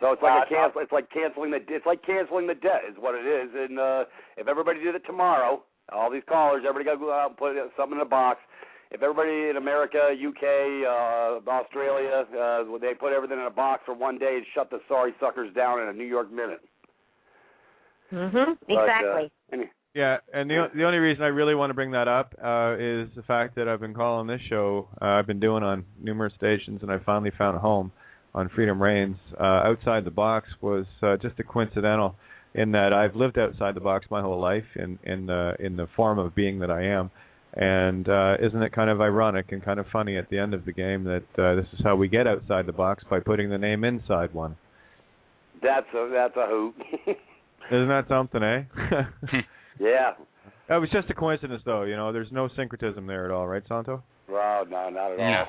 So it's like it's like canceling the debt is what it is. And if everybody did it tomorrow, all these callers, everybody got to go out and put something in a box. If everybody in America, UK, Australia, they put everything in a box for one day and shut the sorry suckers down in a New York minute. Exactly. Yeah, and the only reason I really want to bring that up is the fact that I've been calling this show, I've been doing on numerous stations, and I finally found a home on Freedom Reigns. Outside the Box was just a coincidental in that I've lived outside the box my whole life in the form of being that I am. And isn't it kind of ironic and kind of funny at the end of the game that this is how we get outside the box, by putting the name inside one? That's a hoot. Isn't that something, eh? Yeah. It was just a coincidence, though. You know, there's no syncretism there at all, right, Santo? Well, no, not at all.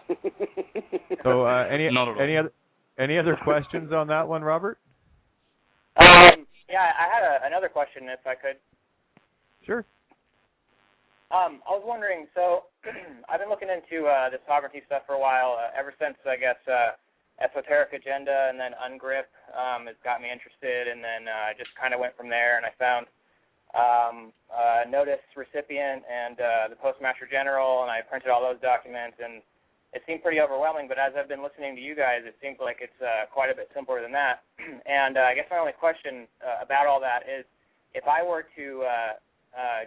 So, any other questions on that one, Robert? Yeah, I had another question, if I could. Sure. I was wondering, so I've been looking into the sovereignty stuff for a while, ever since, I guess, Esoteric Agenda and then Ungrip has got me interested, and then I just kind of went from there, and I found notice recipient and the Postmaster General, and I printed all those documents, and it seemed pretty overwhelming, but as I've been listening to you guys, it seems like it's quite a bit simpler than that. And I guess my only question about all that is, if I were to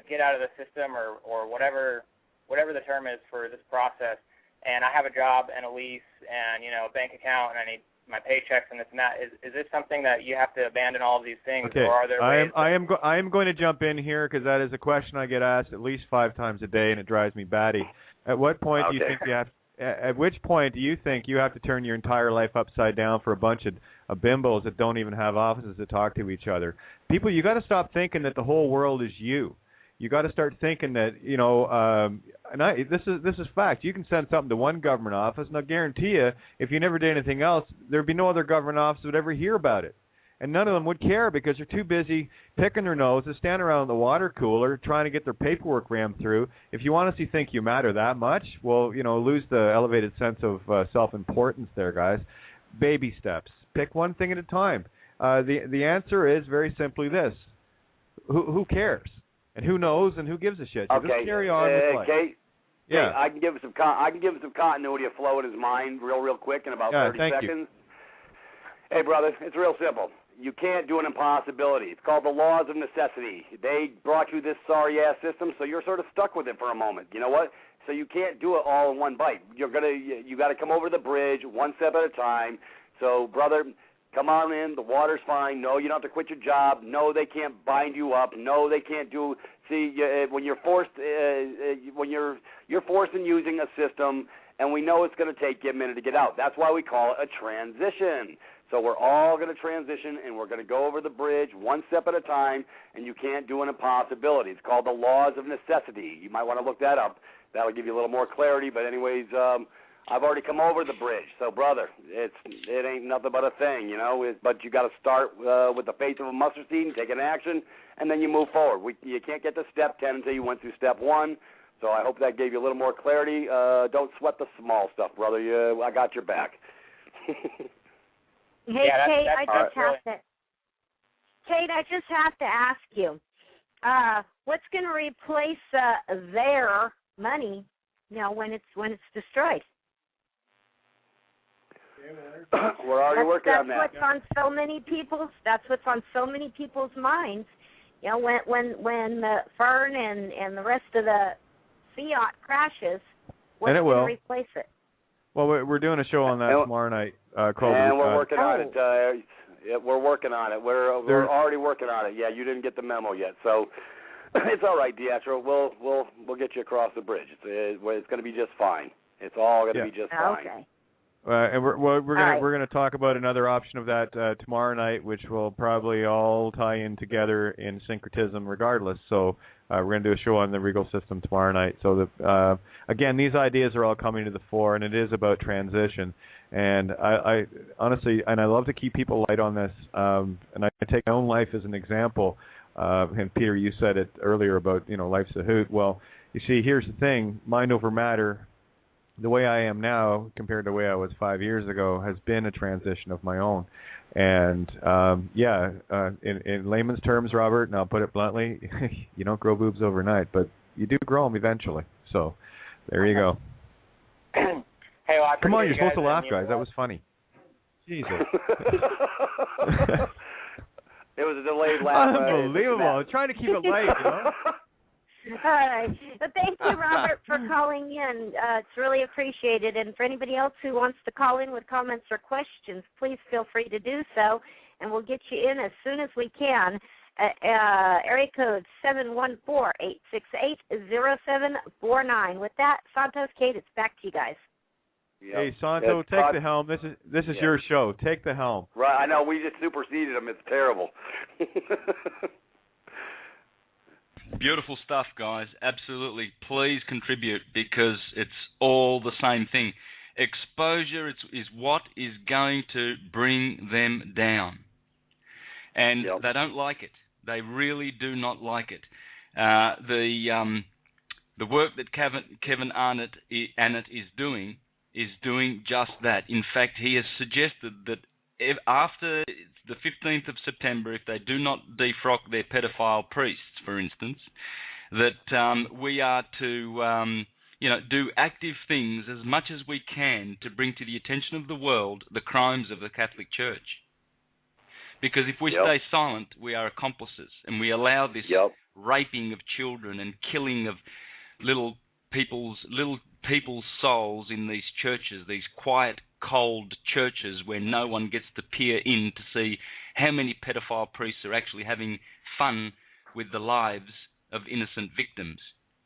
get out of the system or whatever the term is for this process, and I have a job and a lease and, you know, a bank account, and I need my paychecks and this and that, is this something that you have to abandon all of these things, okay. or are there ways? I am going to jump in here because that is a question I get asked at least 5 times a day, and it drives me batty. At what point do you think you have? At which point do you think you have to turn your entire life upside down for a bunch of bimbos that don't even have offices to talk to each other? People, you got to stop thinking that the whole world is you. You got to start thinking that, you know, this is fact. You can send something to one government office, and I'll guarantee you, if you never did anything else, there'd be no other government office that would ever hear about it. And none of them would care because they're too busy picking their noses, standing around the water cooler, trying to get their paperwork rammed through. If you honestly think you matter that much, well, you know, lose the elevated sense of self-importance there, guys. Baby steps. Pick one thing at a time. The answer is very simply this. Who cares? And who knows and who gives a shit? So okay. Just carry on with life. Kate, yeah. I can give some continuity of flow in his mind real quick in about 30 seconds. Hey, brother, it's real simple. You can't do an impossibility. It's called the laws of necessity. They brought you this sorry-ass system, so you're sort of stuck with it for a moment. You know what? So you can't do it all in one bite. You got to come over the bridge one step at a time. So, brother, come on in. The water's fine. No, you don't have to quit your job. No, they can't bind you up. No, they can't do. See, when you're forced, when you're forced in using a system, and we know it's going to take you a minute to get out. That's why we call it a transition. So we're all going to transition, and we're going to go over the bridge one step at a time, and you can't do an impossibility. It's called the laws of necessity. You might want to look that up. That'll give you a little more clarity. But anyways, I've already come over the bridge. So, brother, it ain't nothing but a thing, you know. But you got to start with the faith of a mustard seed and take an action, and then you move forward. You can't get to step 10 until you went through step 1. So I hope that gave you a little more clarity. Don't sweat the small stuff, brother. I got your back. Hey, Kate, I just have to ask you, what's going to replace their money, you know, when it's destroyed? We're already working on that. That's what's on so many people's minds. You know, when the Fern and the rest of the fiat crashes, what's going to replace it? Well, we're doing a show on that tomorrow night. And we're working on it. We're working on it. We're already working on it. Yeah, you didn't get the memo yet, so it's all right, Deatra. We'll get you across the bridge. It's going to be just fine. It's all going to be just fine. Okay. And we're going to talk about another option of that tomorrow night, which will probably all tie in together in syncretism, regardless. So we're going to do a show on the regal system tomorrow night. So again, these ideas are all coming to the fore, and it is about transition. And I honestly, and I love to keep people light on this. And I take my own life as an example. And Peter, you said it earlier about, you know, life's a hoot. Well, you see, here's the thing: mind over matter the way I am now compared to the way I was 5 years ago has been a transition of my own. And in layman's terms, Robert, and I'll put it bluntly, you don't grow boobs overnight, but you do grow them eventually. So there you go. Hey, well, come on, you're supposed to laugh, guys. That was funny. Jesus. It was a delayed laugh. Unbelievable. I'm trying to keep it light, you know? All right. Well, thank you, Robert, for calling in. It's really appreciated. And for anybody else who wants to call in with comments or questions, please feel free to do so, and we'll get you in as soon as we can. Area code 714-868-0749. With that, Santos, Kate, it's back to you guys. Yep. Hey, Santo, take the helm. This is your show. Take the helm. Right, I know. We just superseded them. It's terrible. Beautiful stuff, guys. Absolutely. Please contribute because it's all the same thing. Exposure is what is going to bring them down. And they don't like it. They really do not like it. The work that Kevin Arnott is doing just that. In fact, he has suggested that after the 15th of September, if they do not defrock their pedophile priests, for instance, that we are to do active things as much as we can to bring to the attention of the world the crimes of the Catholic Church. Because if we stay silent, we are accomplices, and we allow this raping of children and killing of little people's souls in these churches, these quiet, cold churches where no one gets to peer in to see how many pedophile priests are actually having fun with the lives of innocent victims.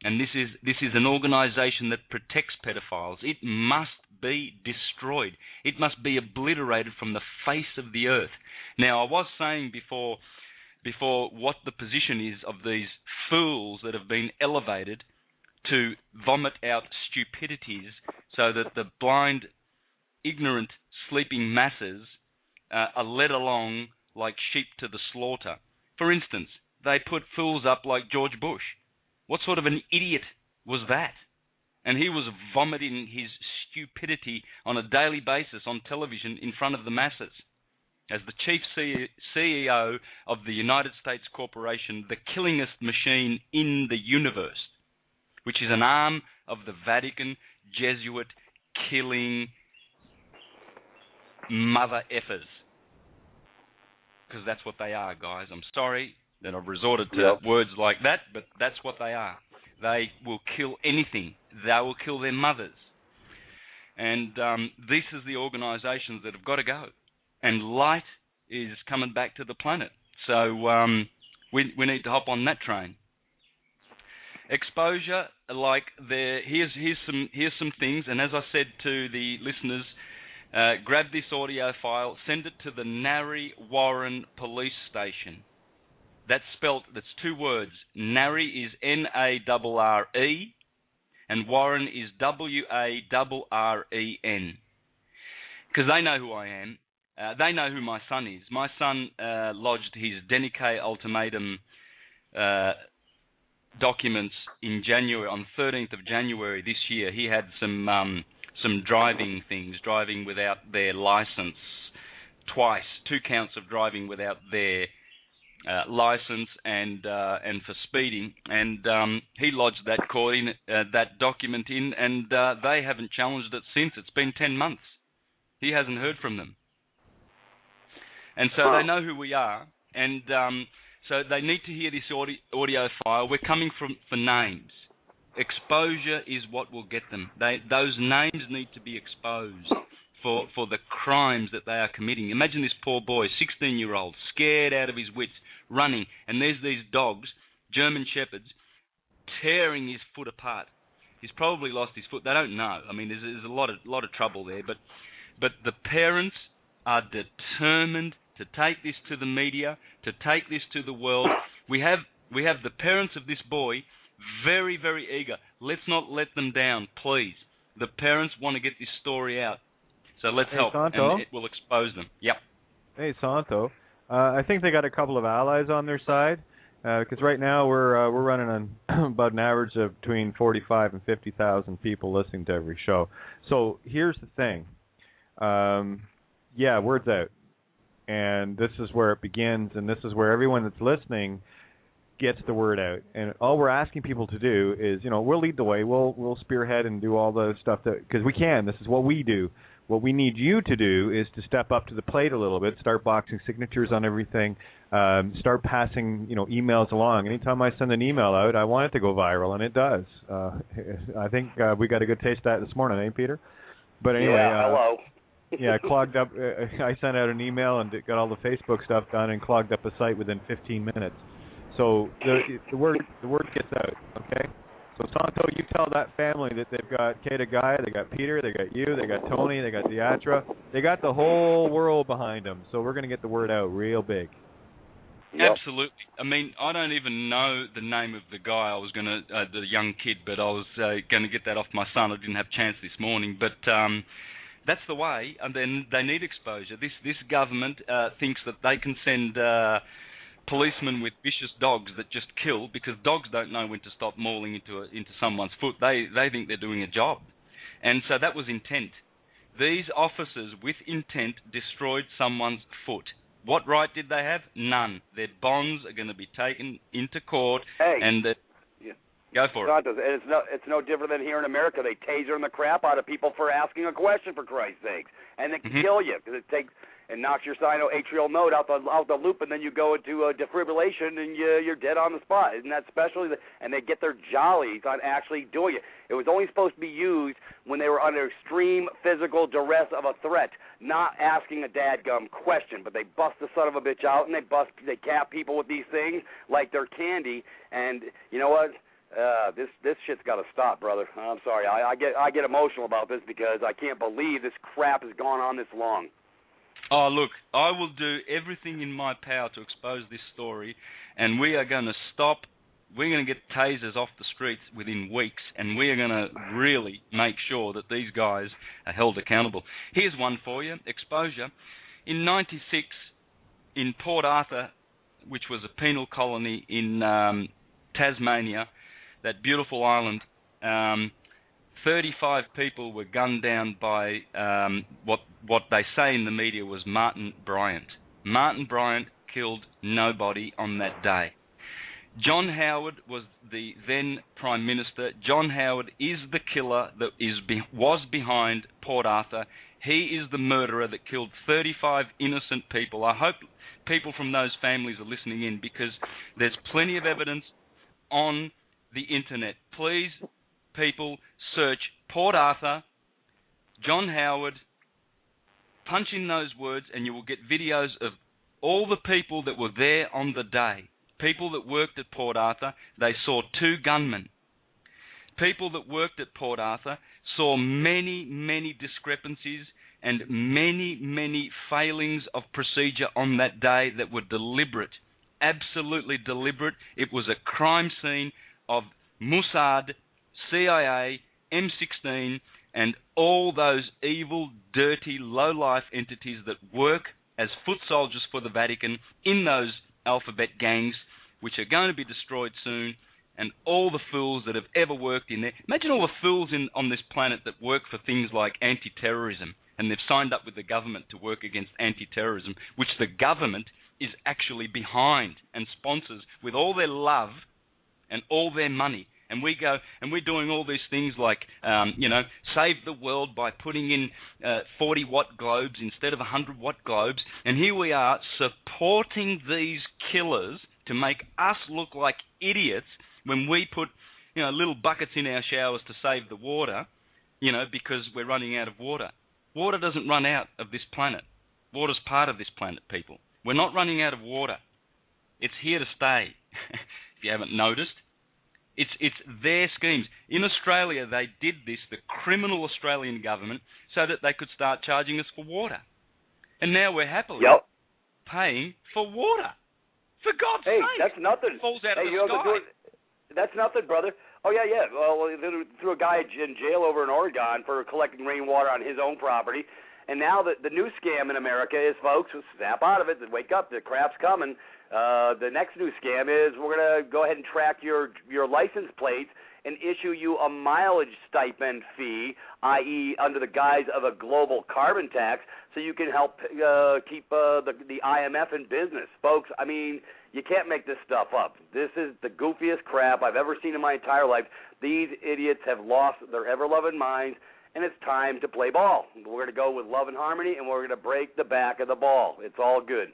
And this is an organization that protects pedophiles. It must be destroyed. It must be obliterated from the face of the earth. Now, I was saying before what the position is of these fools that have been elevated to vomit out stupidities so that the blind, ignorant, sleeping masses are led along like sheep to the slaughter. For instance, they put fools up like George Bush. What sort of an idiot was that? And he was vomiting his stupidity on a daily basis on television in front of the masses. As the chief CEO of the United States Corporation, the killingest machine in the universe, which is an arm of the Vatican Jesuit killing mother effers. Because that's what they are, guys. I'm sorry that I've resorted to words like that, but that's what they are. They will kill anything. They will kill their mothers. And this is the organisations that have got to go. And light is coming back to the planet. So we need to hop on that train. Exposure, like here's some things, and as I said to the listeners, grab this audio file, send it to the Narre Warren Police Station. That's two words. Narre is N-A-R-R-E, and Warren is W-A-R-R-E-N. Because they know who I am. They know who my son is. My son lodged his Denique ultimatum documents in January, on 13th of January this year. He had some driving things, driving without their license twice, 2 counts of driving without their license and for speeding, and he lodged that document in, and they haven't challenged it since. It's been 10 months. He hasn't heard from them, and so they know who we are, and so they need to hear this audio file. We're coming for names. Exposure is what will get them. Those names need to be exposed for the crimes that they are committing. Imagine this poor boy, 16-year-old, scared out of his wits, running, and there's these dogs, German Shepherds, tearing his foot apart. He's probably lost his foot. They don't know. I mean, there's a lot of trouble there, but the parents are determined to take this to the media, to take this to the world. We have the parents of this boy very, very eager. Let's not let them down, please. The parents want to get this story out. So let's help, Santo, and it will expose them. Yep. Hey, Santo. I think they got a couple of allies on their side. because right now we're running on about an average of between 45 and 50,000 people listening to every show. So here's the thing. Yeah, word's out. And this is where it begins, and this is where everyone that's listening gets the word out. And all we're asking people to do is, we'll lead the way. We'll spearhead and do all the stuff because we can. This is what we do. What we need you to do is to step up to the plate a little bit, start boxing signatures on everything, start passing, emails along. Anytime I send an email out, I want it to go viral, and it does. I think we got a good taste of that this morning, eh, Peter? But anyway, hello. Yeah, clogged up. I sent out an email and got all the Facebook stuff done and clogged up the site within 15 minutes. So the word gets out, okay? So Santo, you tell that family that they've got Gaia, they got Peter, they got you, they got Tony, they got Deatra. They got the whole world behind them. So we're going to get the word out real big. Yep. Absolutely. I mean, I don't even know the name of the guy. I was going to, the young kid, but I was going to get that off my son. I didn't have a chance this morning. But that's the way, and then they need exposure. This government thinks that they can send policemen with vicious dogs that just kill, because dogs don't know when to stop mauling into someone's foot. They think they're doing a job. And so that was intent. These officers, with intent, destroyed someone's foot. What right did they have? None. Their bonds are going to be taken into court, and go for it. It's no different than here in America. They taser the crap out of people for asking a question, for Christ's sakes, and they can kill you because it takes and knocks your sinoatrial node out the loop, and then you go into defibrillation and you're dead on the spot. Isn't that special? And they get their jollies on actually doing it. It was only supposed to be used when they were under extreme physical duress of a threat, not asking a dadgum question. But they bust the son of a bitch out, and they cap people with these things like they're candy. And you know what? This shit's got to stop, brother. I'm sorry. I get emotional about this because I can't believe this crap has gone on this long. Oh, look, I will do everything in my power to expose this story, and we are going to stop. We're going to get tasers off the streets within weeks, and we are going to really make sure that these guys are held accountable. Here's one for you, exposure. In '96, in Port Arthur, which was a penal colony in Tasmania, that beautiful island, 35 people were gunned down by what they say in the media was Martin Bryant. Martin Bryant killed nobody on that day. John Howard was the then Prime Minister. John Howard is the killer that was behind Port Arthur. He is the murderer that killed 35 innocent people. I hope people from those families are listening in, because there's plenty of evidence on the internet. Please, people, search Port Arthur, John Howard, punch in those words, and you will get videos of all the people that were there on the day. People that worked at Port Arthur, they saw 2 gunmen. People that worked at Port Arthur saw many, many discrepancies and many, many failings of procedure on that day that were deliberate, absolutely deliberate. It was a crime scene of Mossad, CIA, M16, and all those evil, dirty, low-life entities that work as foot soldiers for the Vatican in those alphabet gangs, which are going to be destroyed soon, and all the fools that have ever worked in there. Imagine all the fools on this planet that work for things like anti-terrorism, and they've signed up with the government to work against anti-terrorism, which the government is actually behind and sponsors with all their love and all their money. And we go, and we're doing all these things like, save the world by putting in 40-watt globes instead of 100-watt globes. And here we are supporting these killers to make us look like idiots when we put, little buckets in our showers to save the water, because we're running out of water. Water doesn't run out of this planet. Water's part of this planet, people. We're not running out of water. It's here to stay, if you haven't noticed. It's their schemes. In Australia, they did this, the criminal Australian government, so that they could start charging us for water. And now we're happily paying for water. For God's sake. Hey, that's nothing. It falls out of the sky. That's nothing, brother. Oh, yeah. Well, they threw a guy in jail over in Oregon for collecting rainwater on his own property. And now the new scam in America is, folks, snap out of it, wake up, the crap's coming. The next new scam is we're going to go ahead and track your license plates and issue you a mileage stipend fee, i.e. under the guise of a global carbon tax, so you can help keep the IMF in business. Folks, I mean, you can't make this stuff up. This is the goofiest crap I've ever seen in my entire life. These idiots have lost their ever-loving minds, and it's time to play ball. We're going to go with love and harmony, and we're going to break the back of the ball. It's all good.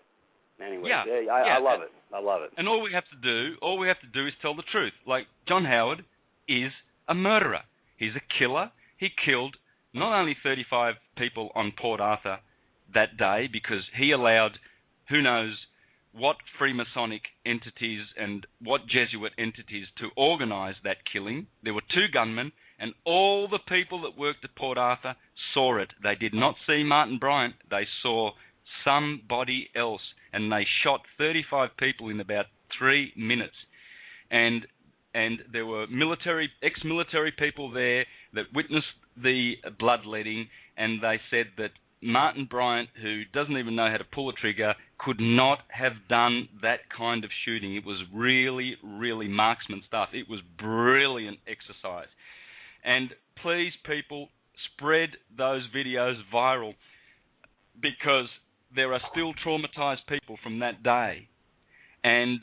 Anyway, I love it. I love it. And all we have to do is tell the truth. Like, John Howard is a murderer. He's a killer. He killed not only 35 people on Port Arthur that day because he allowed who knows what Freemasonic entities and what Jesuit entities to organize that killing. There were 2 gunmen, and all the people that worked at Port Arthur saw it. They did not see Martin Bryant. They saw somebody else, and they shot 35 people in about 3 minutes. And there were ex-military people there that witnessed the bloodletting, and they said that Martin Bryant, who doesn't even know how to pull a trigger, could not have done that kind of shooting. It was really, really marksman stuff. It was brilliant exercise. And please, people, spread those videos viral, because there are still traumatized people from that day. And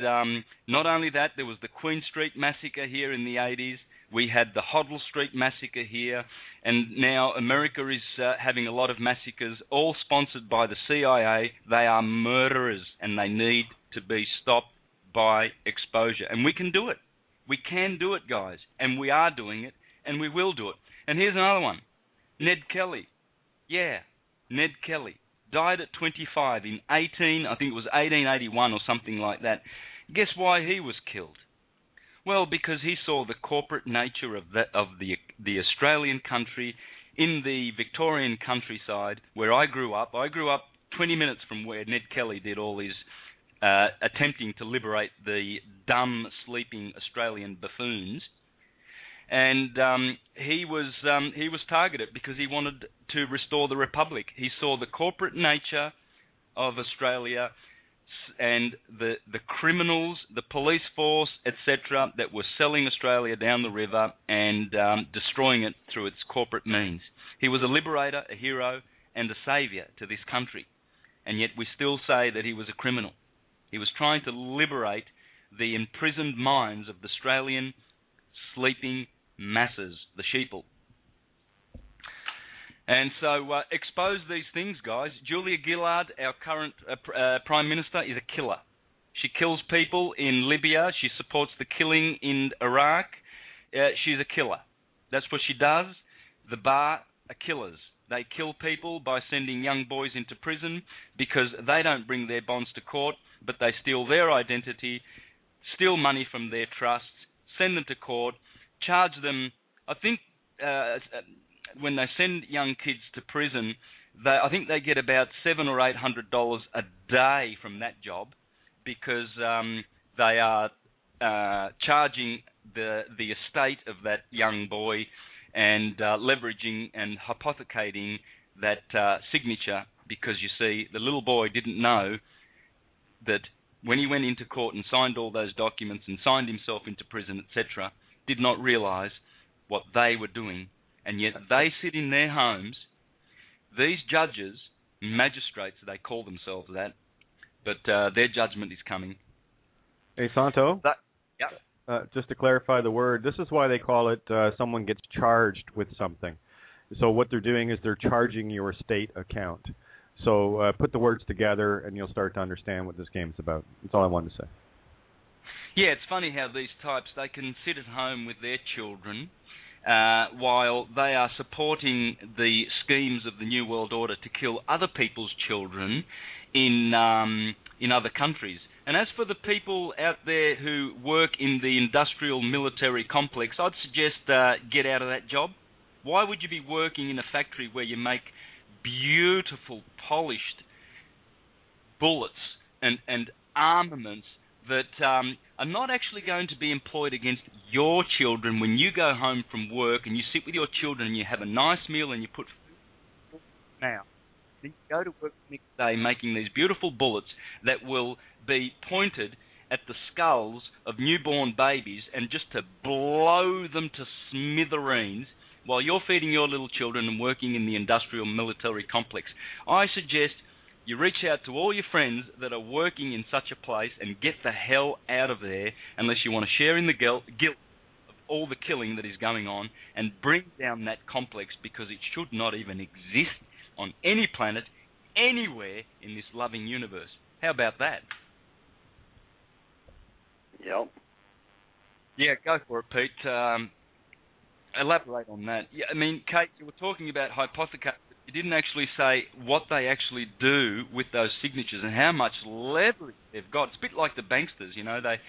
not only that, there was the Queen Street Massacre here in the 80s. We had the Hoddle Street Massacre here. And now America is having a lot of massacres, all sponsored by the CIA. They are murderers, and they need to be stopped by exposure. And we can do it. We can do it, guys. And we are doing it, and we will do it. And here's another one. Ned Kelly. Yeah, Ned Kelly. Died at 25 in 1881 or something like that. Guess why he was killed? Well, because he saw the corporate nature of the Australian country in the Victorian countryside where I grew up. I grew up 20 minutes from where Ned Kelly did all his attempting to liberate the dumb, sleeping Australian buffoons. And he was targeted because he wanted to restore the Republic. He saw the corporate nature of Australia and the criminals, the police force, etc., that were selling Australia down the river and destroying it through its corporate means. He was a liberator, a hero, and a saviour to this country. And yet we still say that he was a criminal. He was trying to liberate the imprisoned minds of the Australian sleeping masses, the sheeple. And so expose these things, guys. Julia Gillard, our current Prime Minister, is a killer. She kills people in Libya. She supports the killing in Iraq. She's a killer. That's what she does. The bar are killers. They kill people by sending young boys into prison because they don't bring their bonds to court, but they steal their identity, steal money from their trusts, send them to court, charge them. I think when they send young kids to prison, I think they get about $700 or $800 a day from that job because they are charging the estate of that young boy and leveraging and hypothecating that signature because, you see, the little boy didn't know that when he went into court and signed all those documents and signed himself into prison, etc., did not realise what they were doing. And yet they sit in their homes, these judges, magistrates, they call themselves that, but their judgment is coming. Hey, Santo? Yeah. Just to clarify the word, this is why they call it someone gets charged with something. So what they're doing is they're charging your state account. So put the words together and you'll start to understand what this game's about. That's all I wanted to say. Yeah, it's funny how these types, they can sit at home with their children while they are supporting the schemes of the New World Order to kill other people's children in other countries. And as for the people out there who work in the industrial military complex, I'd suggest get out of that job. Why would you be working in a factory where you make beautiful, polished bullets and armaments that are not actually going to be employed against your children when you go home from work and you sit with your children and you have a nice meal and you put... Now, Then you go to work the next day making these beautiful bullets that will be pointed at the skulls of newborn babies and just to blow them to smithereens while you're feeding your little children and working in the industrial military complex. I suggest you reach out to all your friends that are working in such a place and get the hell out of there unless you want to share in the guilt of all the killing that is going on, and bring down that complex, because it should not even exist on any planet, anywhere in this loving universe. How about that? Yep. Yeah, go for it, Pete. Elaborate on that. Yeah, I mean, Kate, you were talking about hypothecates. You didn't actually say what they actually do with those signatures and how much leverage they've got. It's a bit like the banksters, you know. They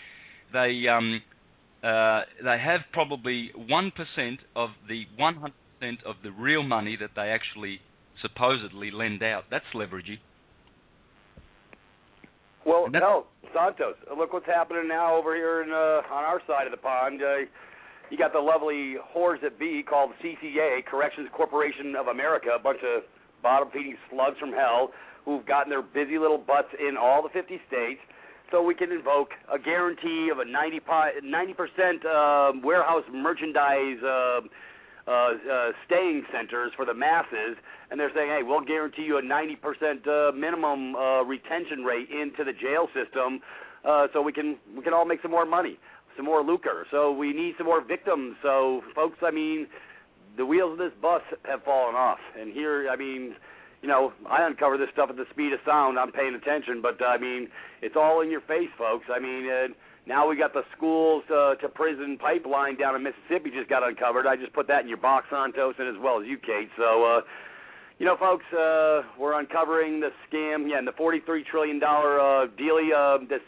have probably 1% of the 100% of the real money that they actually supposedly lend out. That's leveraging. Well, no, Santos, look what's happening now over here on our side of the pond. You got the lovely whores that be called CCA, Corrections Corporation of America, a bunch of bottom-feeding slugs from hell who've gotten their busy little butts in all the 50 states, so we can invoke a guarantee of a 90% warehouse merchandise staying centers for the masses, and they're saying, hey, we'll guarantee you a 90% minimum retention rate into the jail system, so we can all make some more money, some more lucre. So we need some more victims. So, folks, I mean, the wheels of this bus have fallen off. And here, I mean, you know, I uncover this stuff at the speed of sound. I'm paying attention, but, I mean, it's all in your face, folks. I mean, now we got the schools to prison pipeline down in Mississippi just got uncovered. I just put that in your box, Santos, and as well as you, Kate. So, you know, folks, we're uncovering the scam, and the $43 trillion dealie. The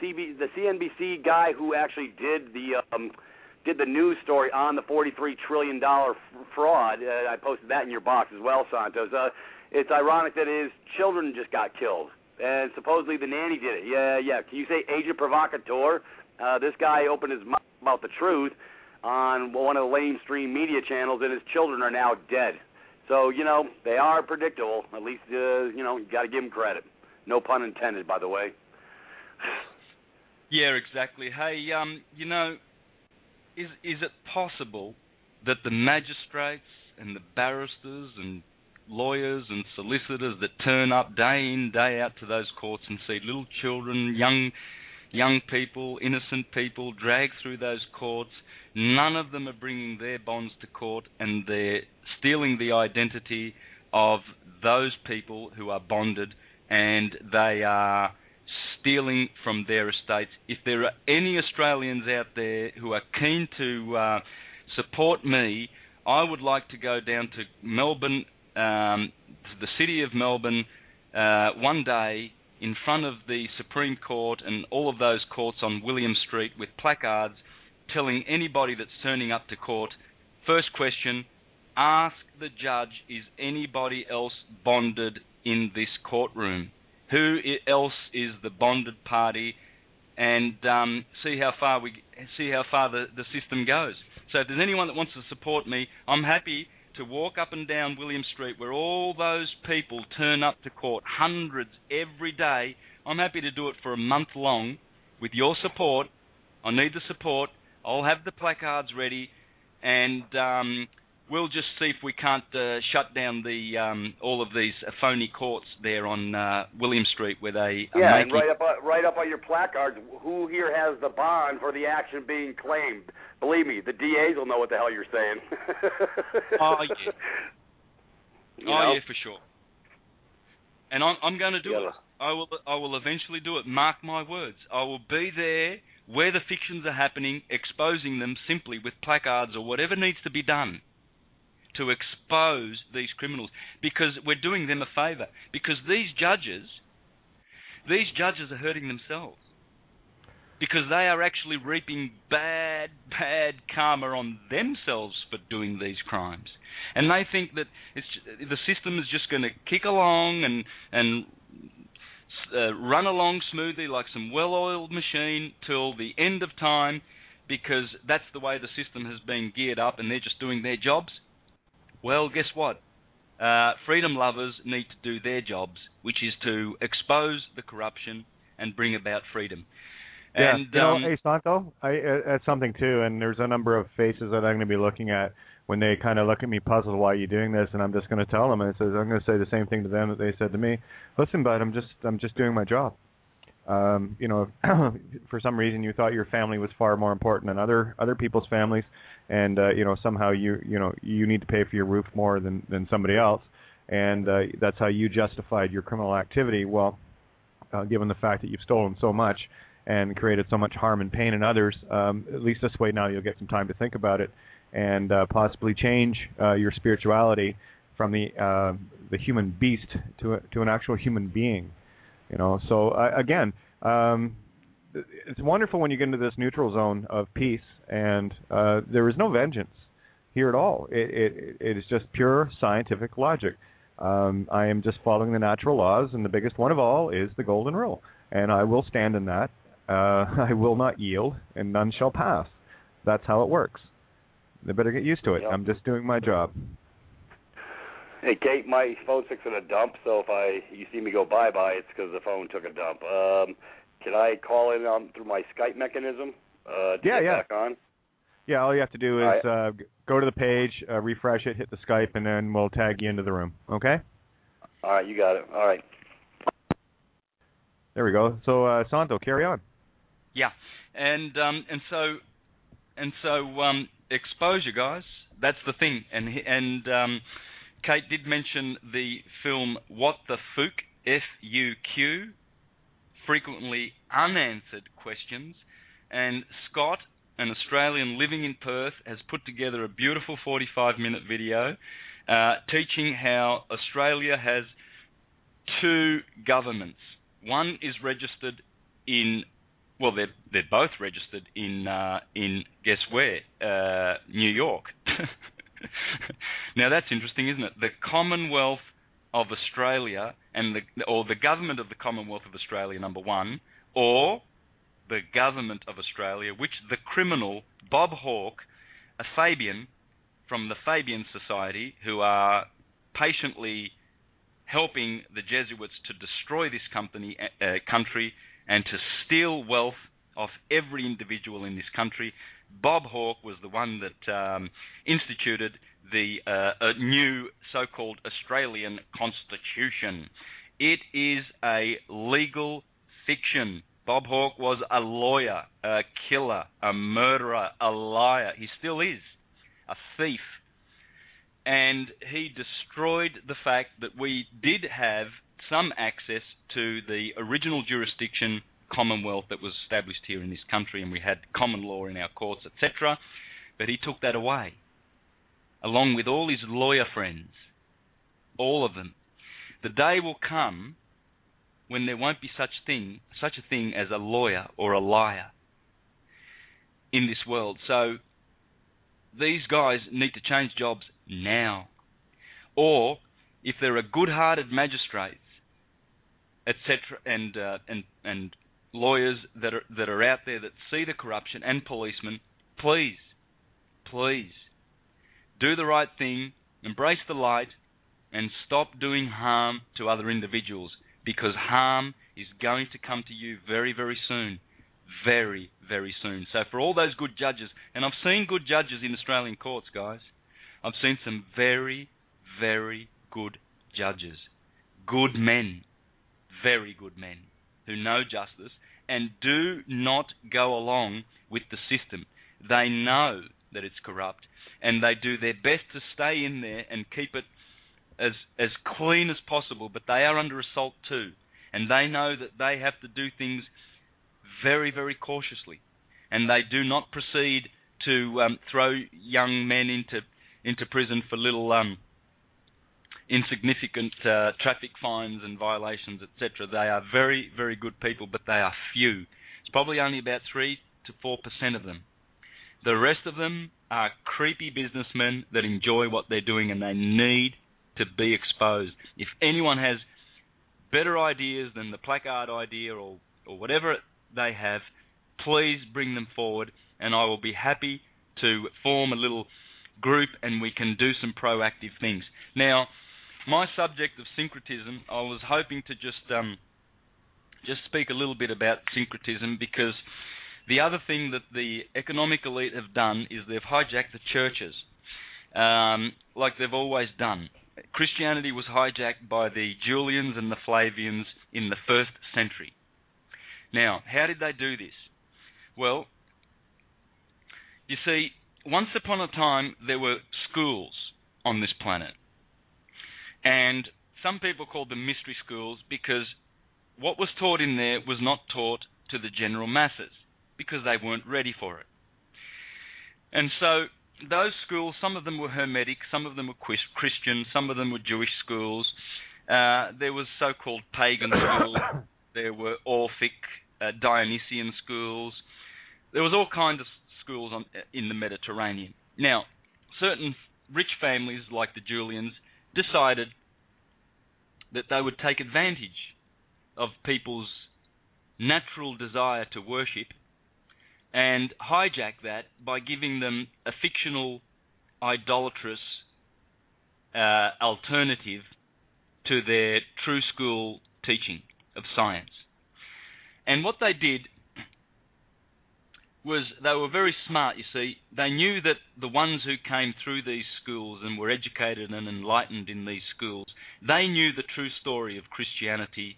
CNBC guy who actually did the news story on the $43 trillion fraud. I posted that in your box as well, Santos. It's ironic that his children just got killed, and supposedly the nanny did it. Yeah. Can you say agent provocateur? This guy opened his mouth about the truth on one of the mainstream media channels, and his children are now dead. So, you know, they are predictable. At least, you know, you got to give them credit. No pun intended, by the way. Yeah, exactly. Hey, you know, is it possible that the magistrates and the barristers and lawyers and solicitors that turn up day in, day out to those courts and see little children, young people, innocent people dragged through those courts, none of them are bringing their bonds to court, and they're stealing the identity of those people who are bonded, and they are stealing from their estates. If there are any Australians out there who are keen to support me, I would like to go down to Melbourne, to the city of Melbourne, one day in front of the Supreme Court and all of those courts on William Street with placards telling anybody that's turning up to court, first question, ask the judge, is anybody else bonded in this courtroom? Who else is the bonded party? And see how far the system goes. So if there's anyone that wants to support me, I'm happy to walk up and down William Street where all those people turn up to court, hundreds every day. I'm happy to do it for a month long with your support. I need the support. I'll have the placards ready, and we'll just see if we can't shut down the all of these phony courts there on William Street where they are making... and right up on your placards, who here has the bond for the action being claimed? Believe me, the DAs will know what the hell you're saying. Oh, yeah. Yeah, for sure. And I'm going to do it. I will eventually do it. Mark my words. I will be there where the fictions are happening, exposing them simply with placards or whatever needs to be done to expose these criminals, because we're doing them a favour. Because these judges are hurting themselves, because they are actually reaping bad karma on themselves for doing these crimes. And they think that the system is just going to kick along and run along smoothly like some well-oiled machine till the end of time, because that's the way the system has been geared up and they're just doing their jobs. Well, guess what? freedom lovers need to do their jobs, which is to expose the corruption and bring about freedom. Yeah, And, hey, Santo, that's something too, and there's a number of faces that I'm going to be looking at when they kind of look at me puzzled, why are you doing this? And I'm just going to tell them, and I'm going to say the same thing to them that they said to me. Listen, bud, I'm just doing my job. For some reason you thought your family was far more important than other people's families, and somehow you need to pay for your roof more than somebody else, and that's how you justified your criminal activity. Well, given the fact that you've stolen so much and created so much harm and pain in others, at least this way now you'll get some time to think about it and possibly change your spirituality from the human beast to an actual human being. So again, it's wonderful when you get into this neutral zone of peace, and there is no vengeance here at all. It is just pure scientific logic. I am just following the natural laws, and the biggest one of all is the golden rule, and I will stand in that. I will not yield, and none shall pass. That's how it works. They better get used to it. Yep. I'm just doing my job. Hey, Kate, my phone's fixing a dump, so if you see me go bye-bye, it's because the phone took a dump. Can I call in through my Skype mechanism to get back on? Yeah, all you have to do is go to the page, refresh it, hit the Skype, and then we'll tag you into the room, okay? All right, you got it. All right. There we go. So, Santo, carry on. Yeah, and so exposure, guys. That's the thing, and Kate did mention the film What the Fook, F-U-Q, frequently unanswered questions, and Scott, an Australian living in Perth, has put together a beautiful 45-minute video teaching how Australia has two governments. One is registered in, well, they're both registered in guess where? New York. Now that's interesting, isn't it? The Commonwealth of Australia or the government of the Commonwealth of Australia, number one, or the government of Australia, which the criminal Bob Hawke, a Fabian from the Fabian Society, who are patiently helping the Jesuits to destroy this country and to steal wealth off every individual in this country. Bob Hawke was the one that instituted the new so-called Australian Constitution. It is a legal fiction. Bob Hawke was a lawyer, a killer, a murderer, a liar. He still is a thief. And he destroyed the fact that we did have some access to the original jurisdiction Commonwealth that was established here in this country, and we had common law in our courts, etc. But he took that away, along with all his lawyer friends, all of them. The day will come when there won't be such a thing as a lawyer or a liar in this world. So these guys need to change jobs now. Or if there are good-hearted magistrates, etc., and lawyers that are out there that see the corruption, and policemen, please do the right thing, embrace the light, and stop doing harm to other individuals, because harm is going to come to you very, very soon. Very, very soon. So for all those good judges, and I've seen good judges in Australian courts, guys. I've seen some very, very good judges. Good men. Very good men who know justice and do not go along with the system. They know that it's corrupt, and they do their best to stay in there and keep it as clean as possible, but they are under assault too, and they know that they have to do things very, very cautiously, and they do not proceed to throw young men into prison for little insignificant traffic fines and violations, etc. They are very, very good people, but they are few. It's probably only about 3 to 4% of them. The rest of them are creepy businessmen that enjoy what they're doing, and they need to be exposed. If anyone has better ideas than the placard idea or whatever they have, please bring them forward, and I will be happy to form a little group and we can do some proactive things. Now, my subject of syncretism, I was hoping to just speak a little bit about syncretism, because the other thing that the economic elite have done is they've hijacked the churches, like they've always done. Christianity was hijacked by the Julians and the Flavians in the 1st century. Now, how did they do this? Well, you see, once upon a time there were schools on this planet. And some people called them mystery schools because what was taught in there was not taught to the general masses, because they weren't ready for it. And so those schools, some of them were Hermetic, some of them were Christian, some of them were Jewish schools. There was so-called pagan schools. There were Orphic, Dionysian schools. There was all kinds of schools in the Mediterranean. Now, certain rich families like the Julians decided that they would take advantage of people's natural desire to worship and hijack that by giving them a fictional, idolatrous alternative to their true school teaching of science. And what they did was they were very smart, you see. They knew that the ones who came through these schools and were educated and enlightened in these schools, they knew the true story of Christianity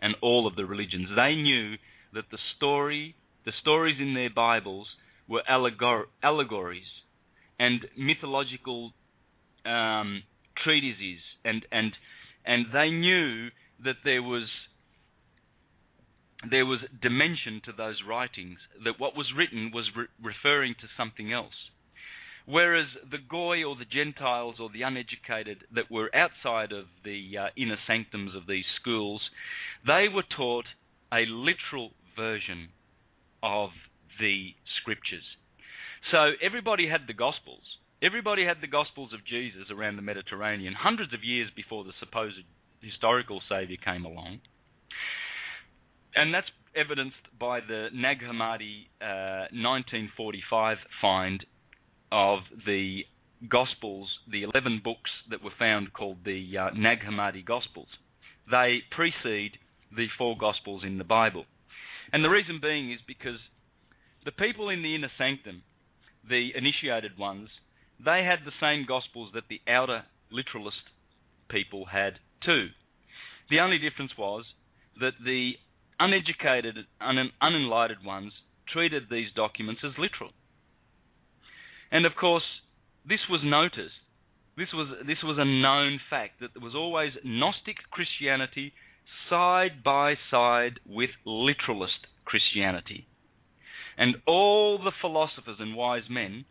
and all of the religions. They knew that the stories in their Bibles were allegories and mythological treatises, and they knew that there was dimension to those writings, that what was written was referring to something else. Whereas the Goy or the Gentiles or the uneducated that were outside of the inner sanctums of these schools, they were taught a literal version of the scriptures. So everybody had the Gospels. Everybody had the Gospels of Jesus around the Mediterranean, hundreds of years before the supposed historical Saviour came along. And that's evidenced by the Nag Hammadi 1945 find of the Gospels, the 11 books that were found called the Nag Hammadi Gospels. They precede the 4 Gospels in the Bible. And the reason being is because the people in the inner sanctum, the initiated ones, they had the same Gospels that the outer literalist people had too. The only difference was that the uneducated and unenlightened ones treated these documents as literal. And of course, this was noticed. This was a known fact, that there was always Gnostic Christianity side by side with literalist Christianity. And all the philosophers and wise men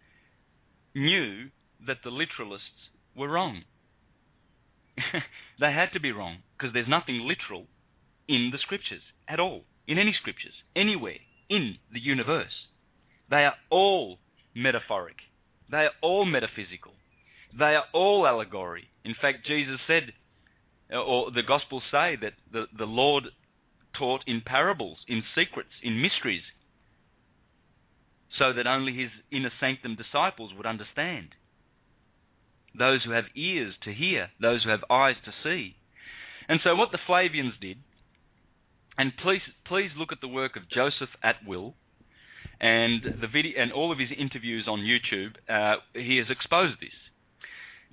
knew that the literalists were wrong. They had to be wrong, because there's nothing literal in the scriptures at all, in any scriptures, anywhere in the universe. They are all metaphoric. They are all metaphysical. They are all allegory. In fact, Jesus said, or the Gospels say, that the Lord taught in parables, in secrets, in mysteries, so that only his inner sanctum disciples would understand. Those who have ears to hear, those who have eyes to see. And so what the Flavians did, and please look at the work of Joseph Atwill and the video and all of his interviews on YouTube. He has exposed this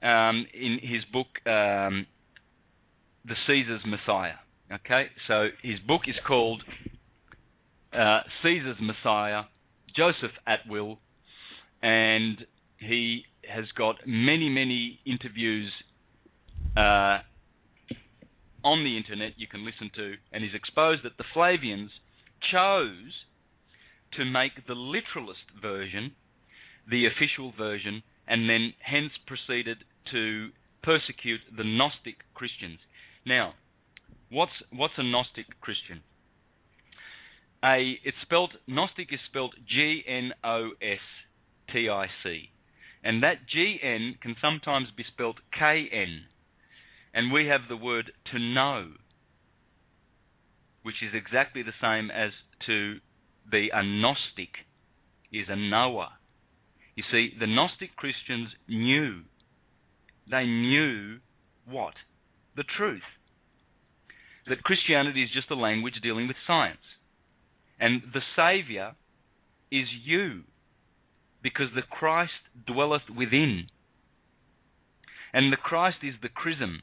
in his book, The Caesar's Messiah. Okay, so his book is called Caesar's Messiah, Joseph Atwill, and he has got many interviews on the internet you can listen to, and he's exposed that the Flavians chose to make the literalist version the official version, and then hence proceeded to persecute the Gnostic Christians. Now, what's a Gnostic Christian? Gnostic is spelled Gnostic, and that GN can sometimes be spelled KN. And we have the word to know, which is exactly the same as to be a Gnostic, is a knower. You see, the Gnostic Christians knew. They knew what? the truth, that Christianity is just a language dealing with science. And the Saviour is you, because the Christ dwelleth within. And the Christ is the chrism,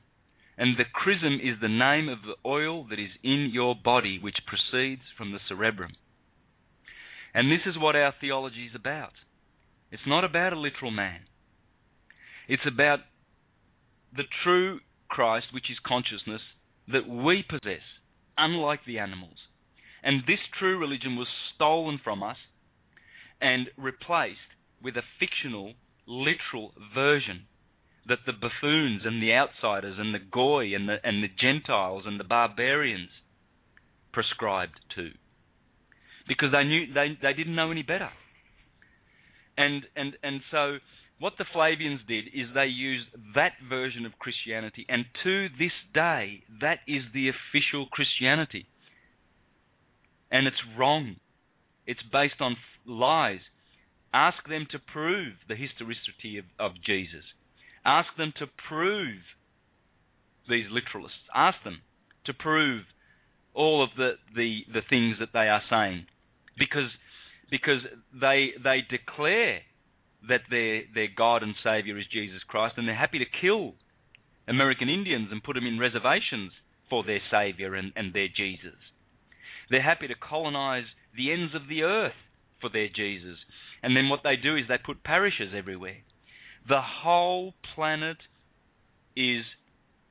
and the chrism is the name of the oil that is in your body, which proceeds from the cerebrum. And this is what our theology is about. It's not about a literal man. It's about the true Christ, which is consciousness, that we possess, unlike the animals. And this true religion was stolen from us and replaced with a fictional, literal version that the buffoons and the outsiders and the goy and the Gentiles and the barbarians prescribed to, because they didn't know any better. And so what the Flavians did is they used that version of Christianity, and to this day, that is the official Christianity. And it's wrong. It's based on lies. Ask them to prove the historicity of Jesus. Ask them to prove these literalists. Ask them to prove all of the things that they are saying, because they declare that their God and Saviour is Jesus Christ, and they're happy to kill American Indians and put them in reservations for their Saviour and their Jesus. They're happy to colonize the ends of the earth for their Jesus. And then what they do is they put parishes everywhere. The whole planet is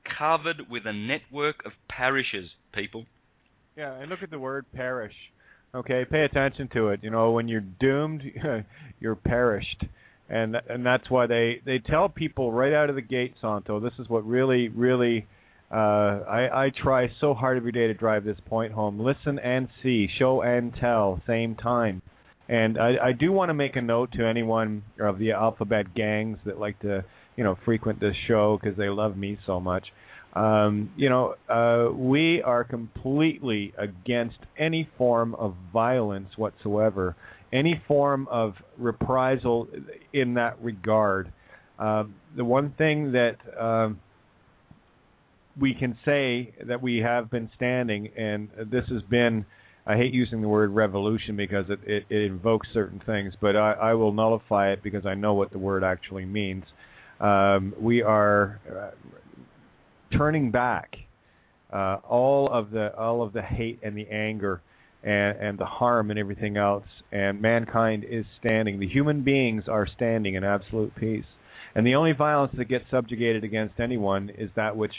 covered with a network of parishes, people. Yeah, and look at the word parish. Okay, pay attention to it. You know, when you're doomed, you're perished. And that's why they tell people right out of the gate, Santo, this is what really, really, I try so hard every day to drive this point home. Listen and see, show and tell, same time. And I do want to make a note to anyone of the alphabet gangs that like to, frequent this show because they love me so much. We are completely against any form of violence whatsoever, any form of reprisal in that regard. The one thing that we can say that we have been standing, and this has been, I hate using the word revolution because it invokes certain things, but I will nullify it because I know what the word actually means. We are turning back all of the hate and the anger and the harm and everything else, and mankind is standing. The human beings are standing in absolute peace, and the only violence that gets subjugated against anyone is that which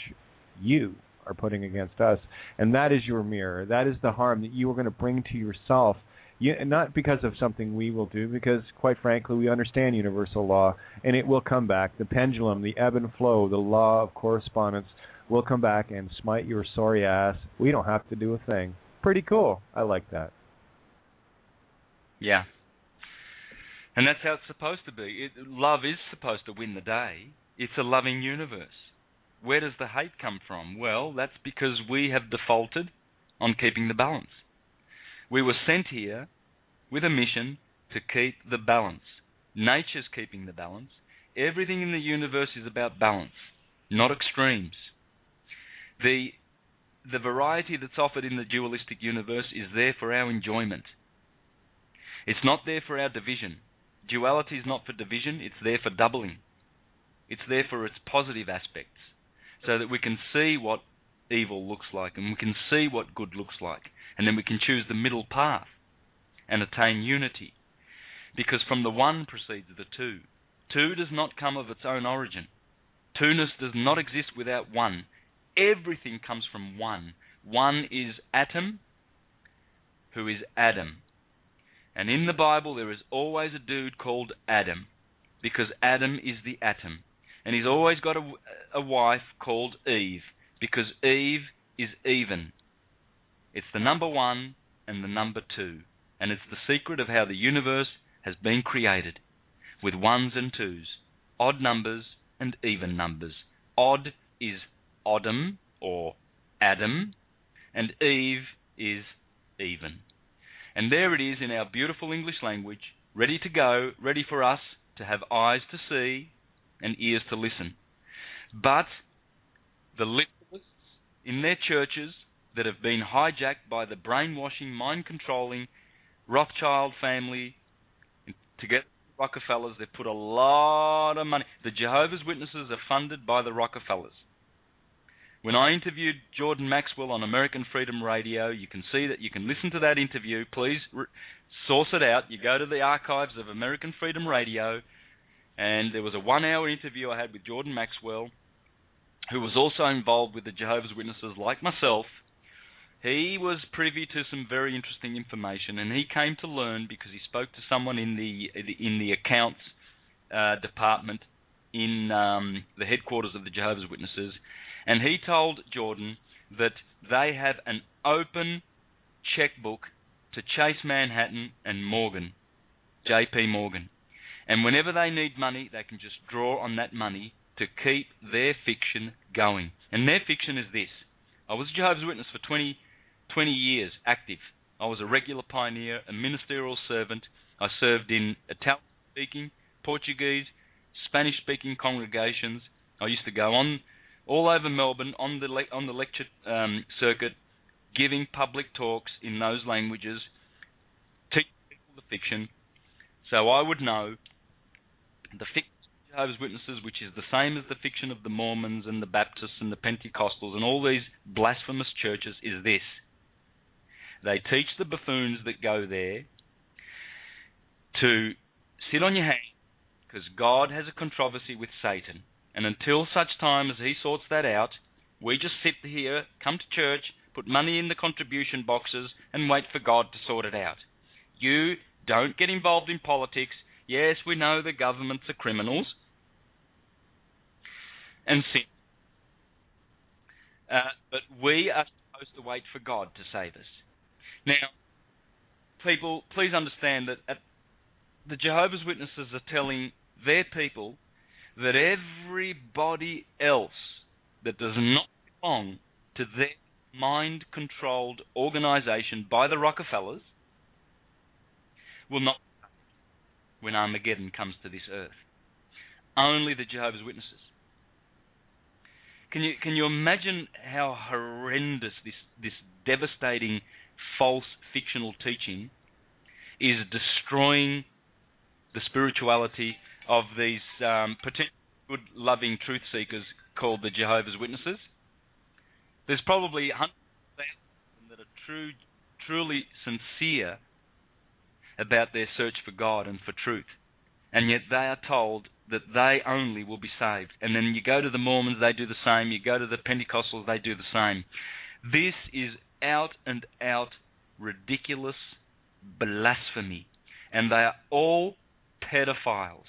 you are putting against us, and that is your mirror. That is the harm that you are going to bring to yourself. Not because of something we will do, because, quite frankly, we understand universal law, and it will come back. The pendulum, the ebb and flow, the law of correspondence will come back and smite your sorry ass. We don't have to do a thing. Pretty cool. I like that. Yeah. And that's how it's supposed to be. Love is supposed to win the day. It's a loving universe. Where does the hate come from? Well, that's because we have defaulted on keeping the balance. We were sent here with a mission to keep the balance. Nature's keeping the balance. Everything in the universe is about balance, not extremes. The variety that's offered in the dualistic universe is there for our enjoyment. It's not there for our division. Duality is not for division, it's there for doubling. It's there for its positive aspects, so that we can see what evil looks like, and we can see what good looks like, and then we can choose the middle path and attain unity. Because from the one proceeds the two. Two does not come of its own origin. Two-ness does not exist without one. Everything comes from one. One is Atom, who is Adam. And in the Bible there is always a dude called Adam, because Adam is the atom. And he's always got a wife called Eve, because Eve is even. It's the number one and the number two. And it's the secret of how the universe has been created, with ones and twos, odd numbers and even numbers. Odd is Odom, or Adam, and Eve is even. And there it is in our beautiful English language, ready to go, ready for us to have eyes to see and ears to listen. But the literalists in their churches that have been hijacked by the brainwashing, mind-controlling Rothschild family to get Rockefellers. They've put a lot of money. The Jehovah's Witnesses are funded by the Rockefellers. When I interviewed Jordan Maxwell on American Freedom Radio, you can see that, you can listen to that interview. Please source it out. You go to the archives of American Freedom Radio, and there was a 1-hour interview I had with Jordan Maxwell, who was also involved with the Jehovah's Witnesses like myself. He was privy to some very interesting information, and he came to learn because he spoke to someone in the accounts department in the headquarters of the Jehovah's Witnesses, and he told Jordan that they have an open checkbook to Chase Manhattan and Morgan, J.P. Morgan, and whenever they need money, they can just draw on that money to keep their fiction going. And their fiction is this: I was a Jehovah's Witness for 20 years, active. I was a regular pioneer, a ministerial servant. I served in Italian-speaking, Portuguese, Spanish-speaking congregations. I used to go on all over Melbourne on the lecture circuit, giving public talks in those languages, teaching people the fiction. So I would know the fiction of Jehovah's Witnesses, which is the same as the fiction of the Mormons and the Baptists and the Pentecostals and all these blasphemous churches, is this: they teach the buffoons that go there to sit on your hand because God has a controversy with Satan. And until such time as he sorts that out, we just sit here, come to church, put money in the contribution boxes, and wait for God to sort it out. You don't get involved in politics. Yes, we know the governments are criminals and sin. But we are supposed to wait for God to save us. Now, people, please understand that the Jehovah's Witnesses are telling their people that everybody else that does not belong to their mind-controlled organization by the Rockefellers will not when Armageddon comes to this earth. Only the Jehovah's Witnesses. Can you imagine how horrendous this devastating false fictional teaching is destroying the spirituality of these potential good, loving truth seekers called the Jehovah's Witnesses? There's probably 100,000 that are truly sincere about their search for God and for truth, and yet they are told that they only will be saved. And then you go to the Mormons, they do the same. You go to the Pentecostals, they do the same. This is out and out ridiculous blasphemy, and they are all pedophiles.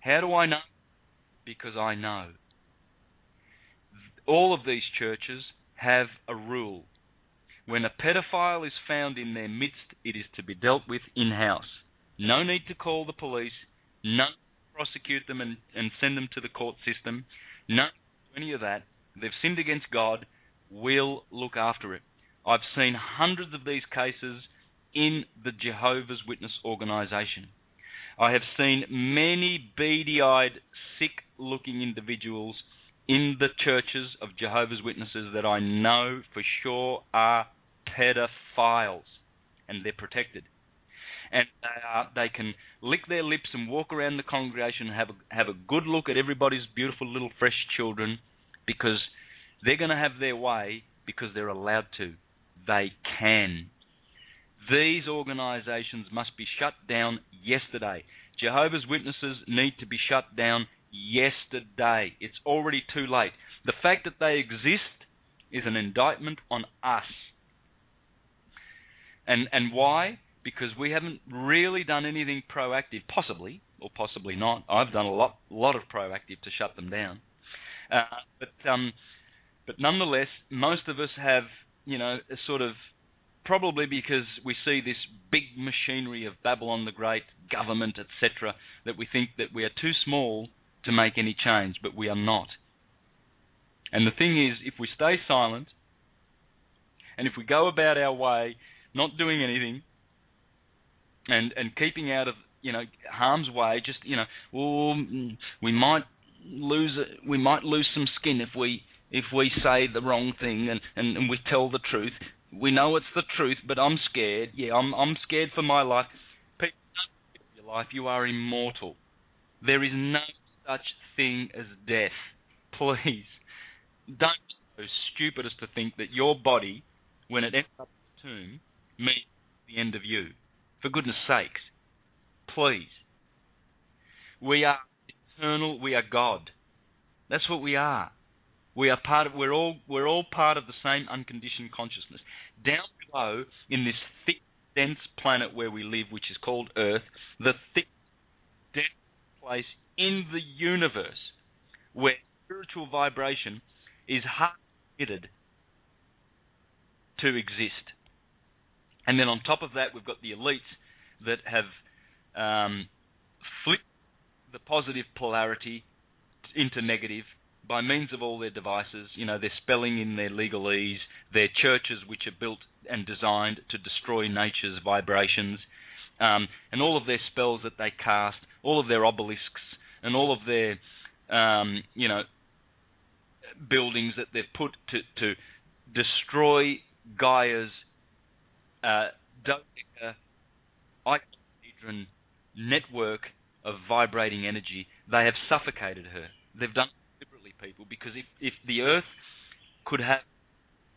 How do I know? Because I know. All of these churches have a rule. When a pedophile is found in their midst, it is to be dealt with in-house. No need to call the police. No need to prosecute them and send them to the court system. No any of that. They've sinned against God. We'll look after it. I've seen hundreds of these cases in the Jehovah's Witness organization. I have seen many beady-eyed, sick-looking individuals in the churches of Jehovah's Witnesses that I know for sure are pedophiles, and they're protected. And they can lick their lips and walk around the congregation and have a good look at everybody's beautiful little fresh children, because they're going to have their way because they're allowed to. They can. These organizations must be shut down yesterday. Jehovah's Witnesses need to be shut down yesterday. It's already too late. The fact that they exist is an indictment on us. And why? Because we haven't really done anything proactive, possibly, or possibly not. I've done a lot of proactive to shut them down. But nonetheless, most of us have, a sort of, probably because we see this big machinery of Babylon the Great, government, etc., that we think that we are too small to make any change, but we are not. And the thing is, if we stay silent, and if we go about our way, not doing anything, and keeping out of, harm's way, just, we might lose some skin if if we say the wrong thing and we tell the truth. We know it's the truth, but I'm scared. Yeah, I'm scared for my life. People, don't fear for your life. You are immortal. There is no such thing as death. Please, don't be so stupid as to think that your body, when it ends up in the tomb, means the end of you. For goodness sakes, please. We are eternal. We are God. That's what we are. We are part of. We're all part of the same unconditioned consciousness. Down below, in this thick, dense planet where we live, which is called Earth, the thick, dense place in the universe where spiritual vibration is hard permitted to exist. And then on top of that, we've got the elites that have flipped the positive polarity into negative by means of all their devices, their spelling in their legalese, their churches which are built and designed to destroy nature's vibrations, and all of their spells that they cast, all of their obelisks, and all of their, buildings that they've put to destroy Gaia's Deatra icosahedron network of vibrating energy. They have suffocated her. They've done it deliberately, people, because if the Earth could have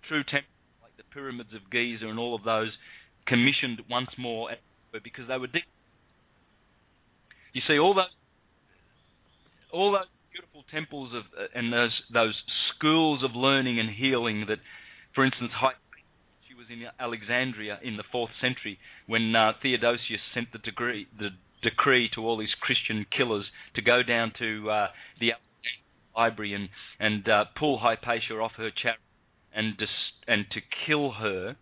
true temples like the pyramids of Giza and all of those commissioned once more, because they were deep. You see, all those beautiful temples of and those schools of learning and healing that, for instance, she was in Alexandria in the 4th century when Theodosius sent the decree to all these Christian killers to go down to the library and pull Hypatia off her chariot and to kill her.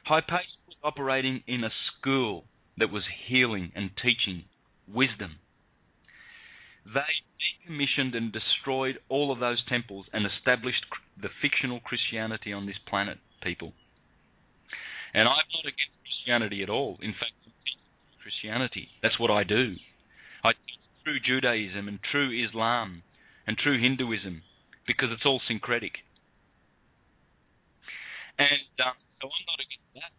Hypatia was operating in a school that was healing and teaching wisdom. They decommissioned and destroyed all of those temples and established the fictional Christianity on this planet, people. And I'm not against Christianity at all. In fact, I'm against Christianity. That's what I do. I teach true Judaism and true Islam and true Hinduism because it's all syncretic. And so I'm not against that.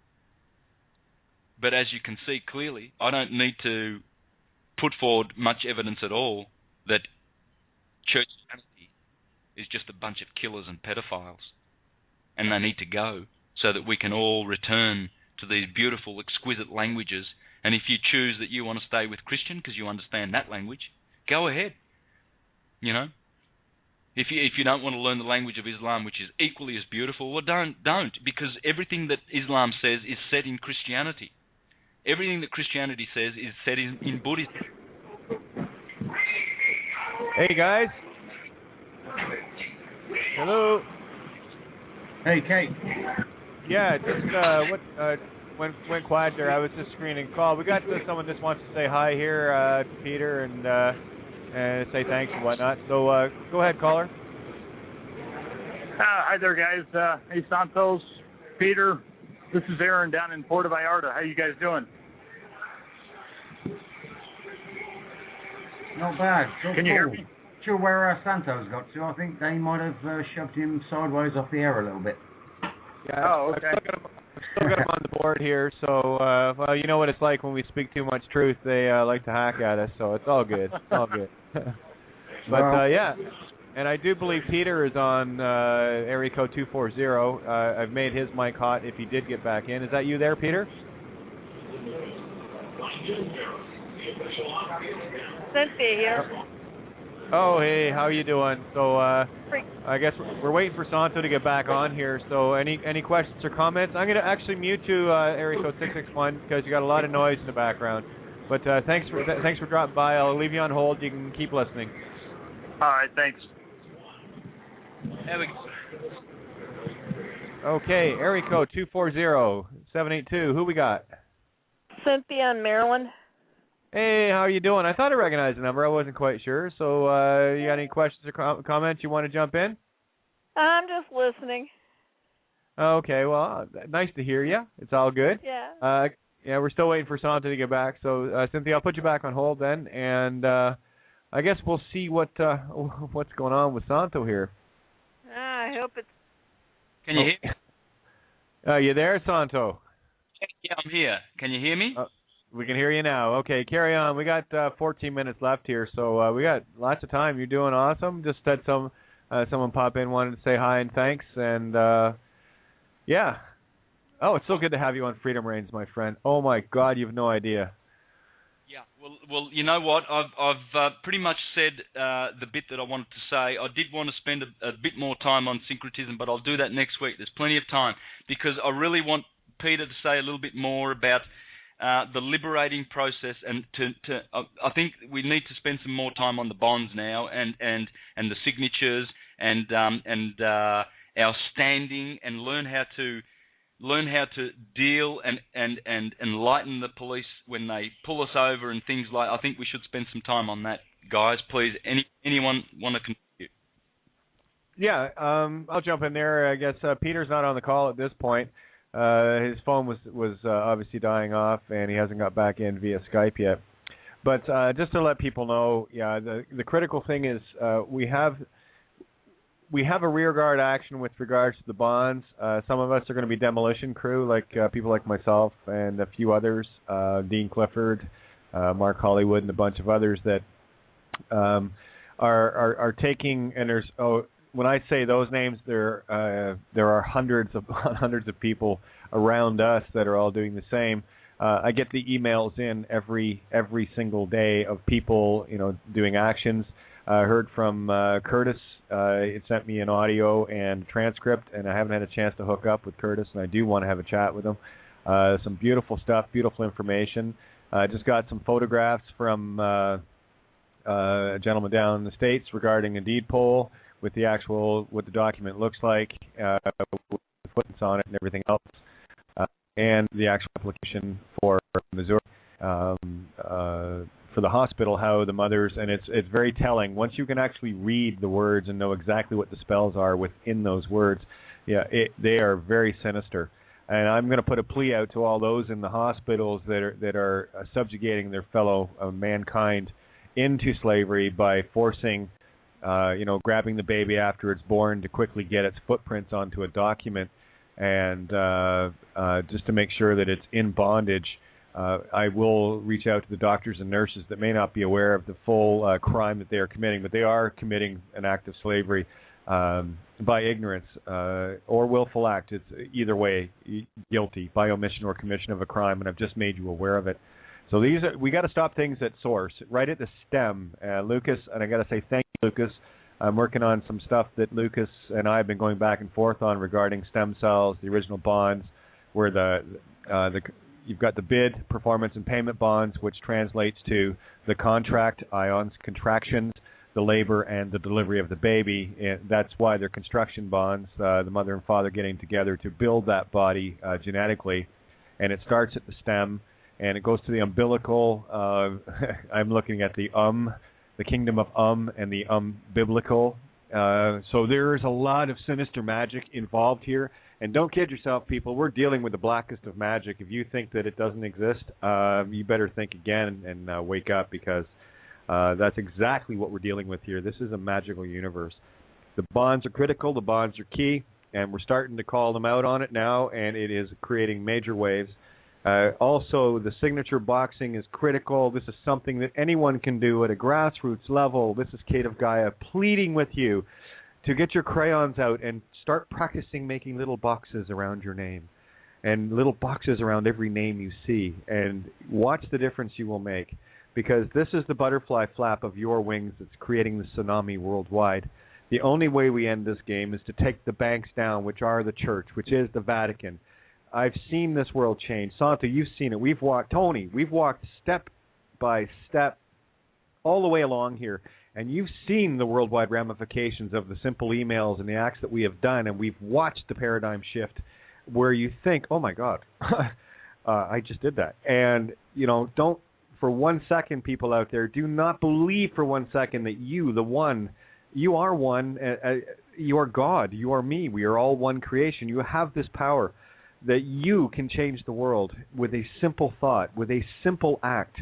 But as you can see clearly, I don't need to put forward much evidence at all that Christianity is just a bunch of killers and pedophiles. And they need to go so that we can all return to these beautiful, exquisite languages. And if you choose that you want to stay with Christian because you understand that language, go ahead. If you don't want to learn the language of Islam, which is equally as beautiful, well, don't, because everything that Islam says is said in Christianity. Everything that Christianity says is said in Buddhism. Hey, guys. Hello. Hey, Kate. Yeah, just went quiet there. I was just screening call. We got someone just wants to say hi here to Peter and say thanks and whatnot. So go ahead, caller. Hi there, guys. Hey, Santos, Peter. This is Aaron down in Puerto Vallarta. How you guys doing? Not bad. Can you hear me? Sure where Santos got to. I think they might have shoved him sideways off the air a little bit. Yeah, okay. I've still got him on the board here. So, well, you know what it's like when we speak too much truth. They like to hack at us, so it's all good. It's all good. But, yeah. And I do believe Peter is on area code 240. I've made his mic hot if he did get back in. Is that you there, Peter? Cynthia here. Oh, hey, how you doing? So, I guess we're waiting for Santo to get back on here. So, any questions or comments? I'm going to actually mute you, area code 661, because you got a lot of noise in the background. But thanks for dropping by. I'll leave you on hold. You can keep listening. All right, thanks. Okay, area code 240-782. Who we got? Cynthia in Maryland. Hey, how are you doing? I thought I recognized the number. I wasn't quite sure. So, you got any questions or comments you want to jump in? I'm just listening. Okay, well, nice to hear you. It's all good. Yeah. Yeah, we're still waiting for Santo to get back. So, Cynthia, I'll put you back on hold then, and I guess we'll see what's going on with Santo here. I hope it's... Can you hear me? You there, Santo? Yeah, I'm here. Can you hear me? We can hear you now. Okay, carry on. We got 14 minutes left here, so we got lots of time. You're doing awesome. Just had someone pop in, wanted to say hi and thanks, and yeah. Oh, it's so good to have you on Freedom Reigns, my friend. Oh my God, you've no idea. Yeah. Well, you know what? I've pretty much said the bit that I wanted to say. I did want to spend a bit more time on syncretism, but I'll do that next week. There's plenty of time because I really want Peter to say a little bit more about the liberating process, and I think we need to spend some more time on the bonds now, and the signatures, and our standing, and learn how to deal and enlighten the police when they pull us over and things like. I think we should spend some time on that, guys. Please, anyone want to contribute? Yeah, I'll jump in there. I guess Peter's not on the call at this point. His phone was obviously dying off, and he hasn't got back in via Skype yet. But just to let people know, yeah, the critical thing is we have a rearguard action with regards to the bonds. Some of us are going to be demolition crew, like people like myself and a few others, Dean Clifford, Mark Hollywood, and a bunch of others that are taking. And there's when I say those names, there are hundreds of people around us that are all doing the same. I get the emails in every single day of people, doing actions. I heard from Curtis. It sent me an audio and transcript, and I haven't had a chance to hook up with Curtis, and I do want to have a chat with him. Some beautiful stuff, beautiful information. I just got some photographs from a gentleman down in the States regarding a deed poll with what the document looks like, with the footnotes on it and everything else, and the actual application for Missouri. For the hospital, how the mothers, and it's very telling. Once you can actually read the words and know exactly what the spells are within those words, they are very sinister. And I'm going to put a plea out to all those in the hospitals that are subjugating their fellow mankind into slavery by forcing, grabbing the baby after it's born to quickly get its footprints onto a document, and just to make sure that it's in bondage. I will reach out to the doctors and nurses that may not be aware of the full crime that they are committing, but they are committing an act of slavery by ignorance or willful act. It's either way guilty by omission or commission of a crime, and I've just made you aware of it. So we got to stop things at source, right at the stem. Lucas, and I got to say thank you, Lucas. I'm working on some stuff that Lucas and I have been going back and forth on regarding stem cells, the original bonds, where you've got the bid, performance, and payment bonds, which translates to the contract, ions, contractions, the labor, and the delivery of the baby. And that's why they're construction bonds, the mother and father getting together to build that body genetically. And it starts at the stem, and it goes to the umbilical. I'm looking at the kingdom of and the biblical. So there's a lot of sinister magic involved here. And don't kid yourself, people. We're dealing with the blackest of magic. If you think that it doesn't exist, you better think again and wake up, because that's exactly what we're dealing with here. This is a magical universe. The bonds are critical. The bonds are key. And we're starting to call them out on it now, and it is creating major waves. Also, the signature boxing is critical. This is something that anyone can do at a grassroots level. This is Kate of Gaia pleading with you to get your crayons out and start practicing making little boxes around your name, and little boxes around every name you see, and watch the difference you will make, because this is the butterfly flap of your wings that's creating the tsunami worldwide. The only way we end this game is to take the banks down, which are the church, which is the Vatican. I've seen this world change. Santa, you've seen it. We've walked step by step all the way along here. And you've seen the worldwide ramifications of the simple emails and the acts that we have done, and we've watched the paradigm shift where you think, oh, my God, I just did that. And, don't for 1 second, people out there, do not believe for 1 second that you are one, you are God, you are me, we are all one creation. You have this power that you can change the world with a simple thought, with a simple act.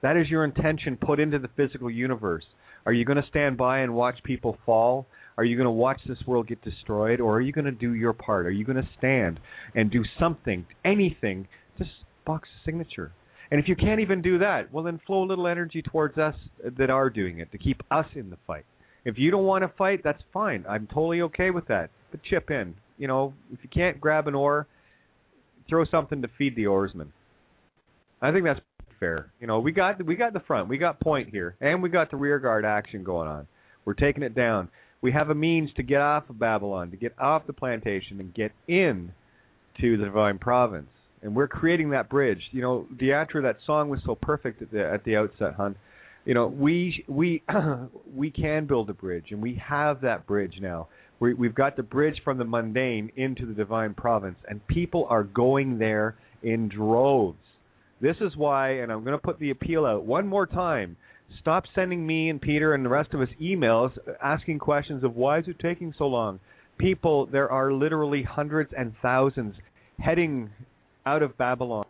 That is your intention put into the physical universe. Are you going to stand by and watch people fall? Are you going to watch this world get destroyed, or are you going to do your part? Are you going to stand and do something, anything, just box a signature? And if you can't even do that, well, then flow a little energy towards us that are doing it to keep us in the fight. If you don't want to fight, that's fine. I'm totally okay with that. But chip in. You know, if you can't grab an oar, throw something to feed the oarsman. I think that's fair. You know, we got the front, we got point here, and we got the rear guard action going on. We're taking it down. We have a means to get off of Babylon, to get off the plantation, and get in to the Divine Province. And we're creating that bridge. You know, Deatra, that song was so perfect at the outset, hon. You know, we can build a bridge, and we have that bridge now. We've got the bridge from the mundane into the Divine Province, and people are going there in droves. This is why, and I'm going to put the appeal out one more time, stop sending me and Peter and the rest of us emails asking questions of why is it taking so long. People, there are literally hundreds and thousands heading out of Babylon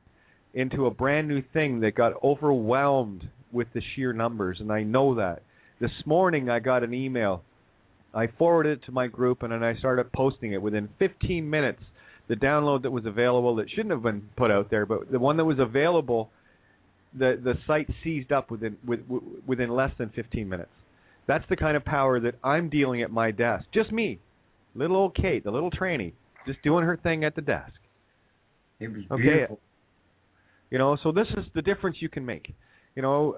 into a brand new thing that got overwhelmed with the sheer numbers, and I know that. This morning I got an email. I forwarded it to my group, and then I started posting it. Within 15 minutes, the download that was available that shouldn't have been put out there, but the one that was available, the site seized up within less than 15 minutes. That's the kind of power that I'm dealing at my desk. Just me, little old Kate, the little tranny, just doing her thing at the desk. It was beautiful. You know, so this is the difference you can make. You know,